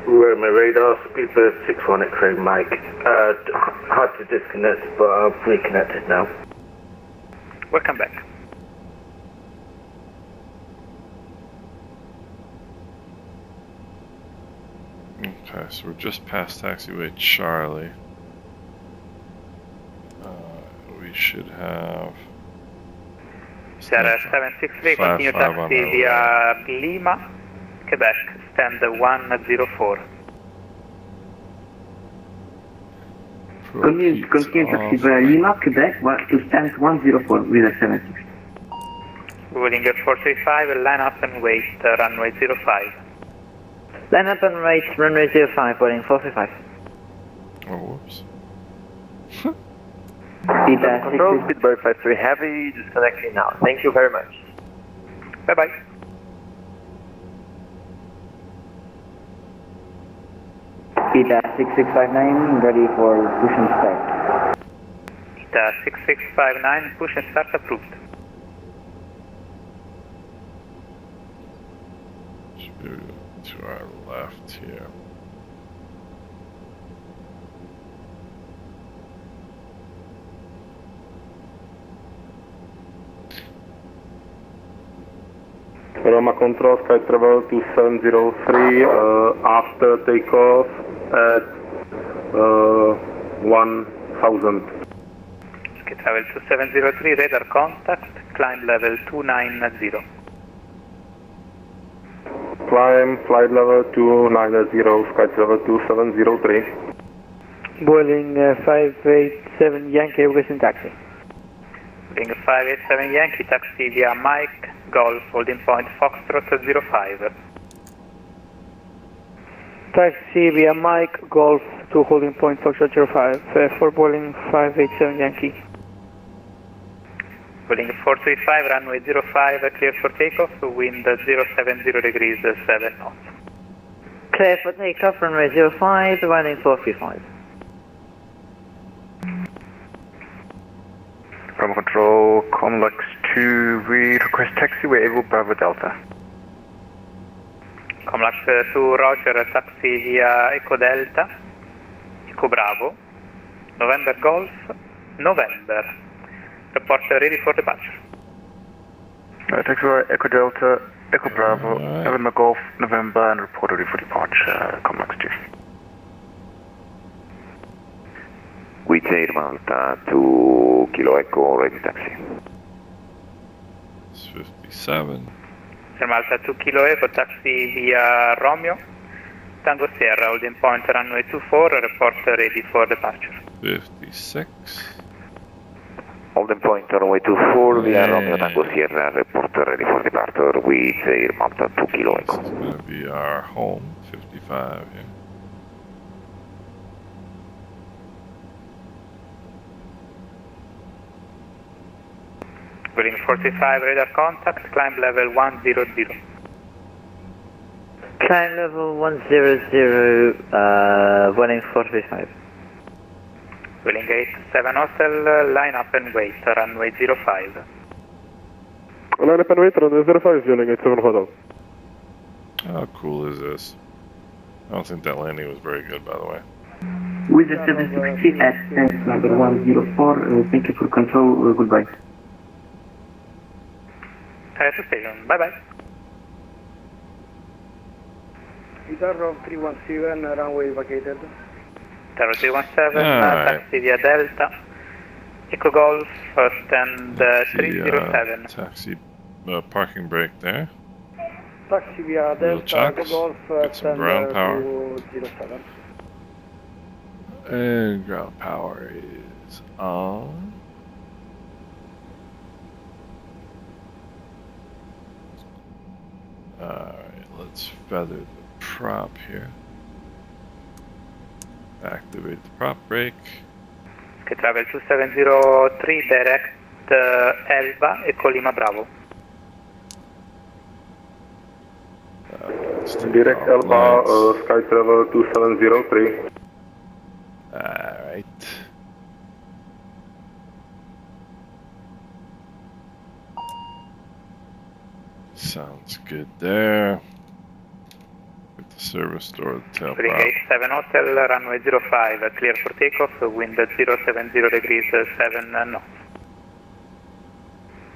We're my radar, speedbird 61 X-ray Mike. Hard to disconnect, but I've reconnected now. Welcome back. Okay, so we're just past taxiway Charlie. We should have... Sierra 763, continue taxi via Lima, Quebec, stand 104. Continue taxi via Lima, Quebec, to stand 104 with a 760. Rolling 435, line up and wait, runway 05. Line up and wait, runway 05, waiting 435. Oh, whoops. Control, speedbird 53 heavy, disconnecting now. Thank you very much. Bye-bye. Ita 6659, ready for push and start. Ita 6659, push and start approved. Should be to our left here. Roma Control, Sky Travel 2703, after takeoff at 1000. Sky Travel 2703, radar contact, climb level 290. Climb, flight level 290, Sky Travel 2703. Boeing 587 Yankee, requesting taxi. Boeing 587 Yankee, taxi via Mike, Golf, holding point Foxtrot 05. Taxi via Mike, Golf to holding point Foxtrot 05 for Boeing 587 Yankee. Boeing 435, runway 05, clear for takeoff, wind 070 degrees 7 knots. Clear for takeoff, runway 05, running 435. Roma Control, Convex 2, we request taxi, we're able Bravo Delta. Comlax 2, Roger, taxi via Echo Delta, Echo Bravo, November Golf, November. Report ready for departure. Taxi via Echo Delta, Echo Bravo, November Golf, November, and report ready for departure, Convex 2. With Air Malta 2 Kilo Echo, ready taxi. It's 57. Air Malta 2 Kilo Echo, taxi via Romeo, Tango Sierra, holding point runway 24, report ready for departure. 56. Holding point runway 24 via Romeo Tango Sierra, report ready for departure with Air Malta 2 Kilo Echo. This is going to be our home, 55 here. Boeing 45, radar contact, climb level 100. Climb level 100, running 435. Boeing 87 Hotel, line up and wait, runway 05. Line up and wait, runway 05, Boeing 87 Hotel. How cool is this? I don't think that landing was very good, by the way. With the 760 at tank number 104, thank you for control, goodbye. To station, bye bye. Guitar 317, runway vacated. Tower 317, Alright. taxi via Delta, Echo Golf, stand 307. Taxi parking brake there. Taxi via Little Delta, Echo chunks. Golf, Get some ground power. 207. And ground power is on. Alright, let's feather the prop here. Activate the prop brake. Sky Travel 2703, direct Elba, Echo Lima Bravo. Direct Elba, Sky Travel 2703. Alright. Sounds good there. Get the service door, the tail Boeing prop. 87 Hotel, runway 05, clear for takeoff, wind 070 degrees 7 knots.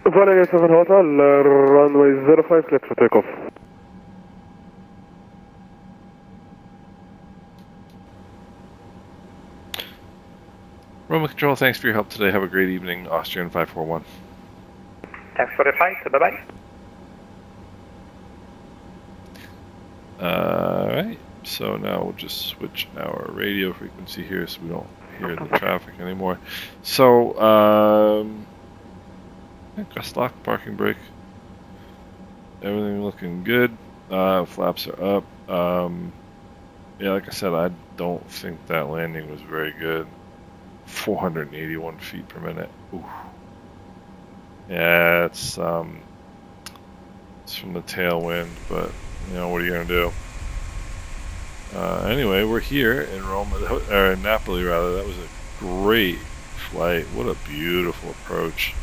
Boeing 87 Hotel, runway 05, clear for takeoff. Roma Control, thanks for your help today. Have a great evening, Austrian 541. Thanks for the flight, bye bye. Alright, so now we'll just switch our radio frequency here so we don't hear the traffic anymore. So, gust lock, parking brake, everything looking good. Flaps are up. Yeah, like I said, I don't think that landing was very good. 481 feet per minute. Ooh. Yeah, it's from the tailwind, but you know, what are you gonna do? Anyway, we're here in Rome, or in Napoli rather. That was a great flight. What a beautiful approach.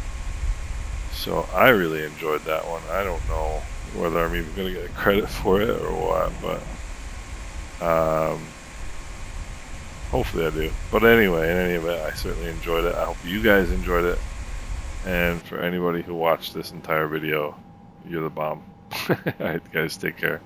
So I really enjoyed that one. I don't know whether I'm even going to get credit for it or what, but hopefully I do. But anyway, in any event, I certainly enjoyed it. I hope you guys enjoyed it. And for anybody who watched this entire video, you're the bomb. Alright guys, take care.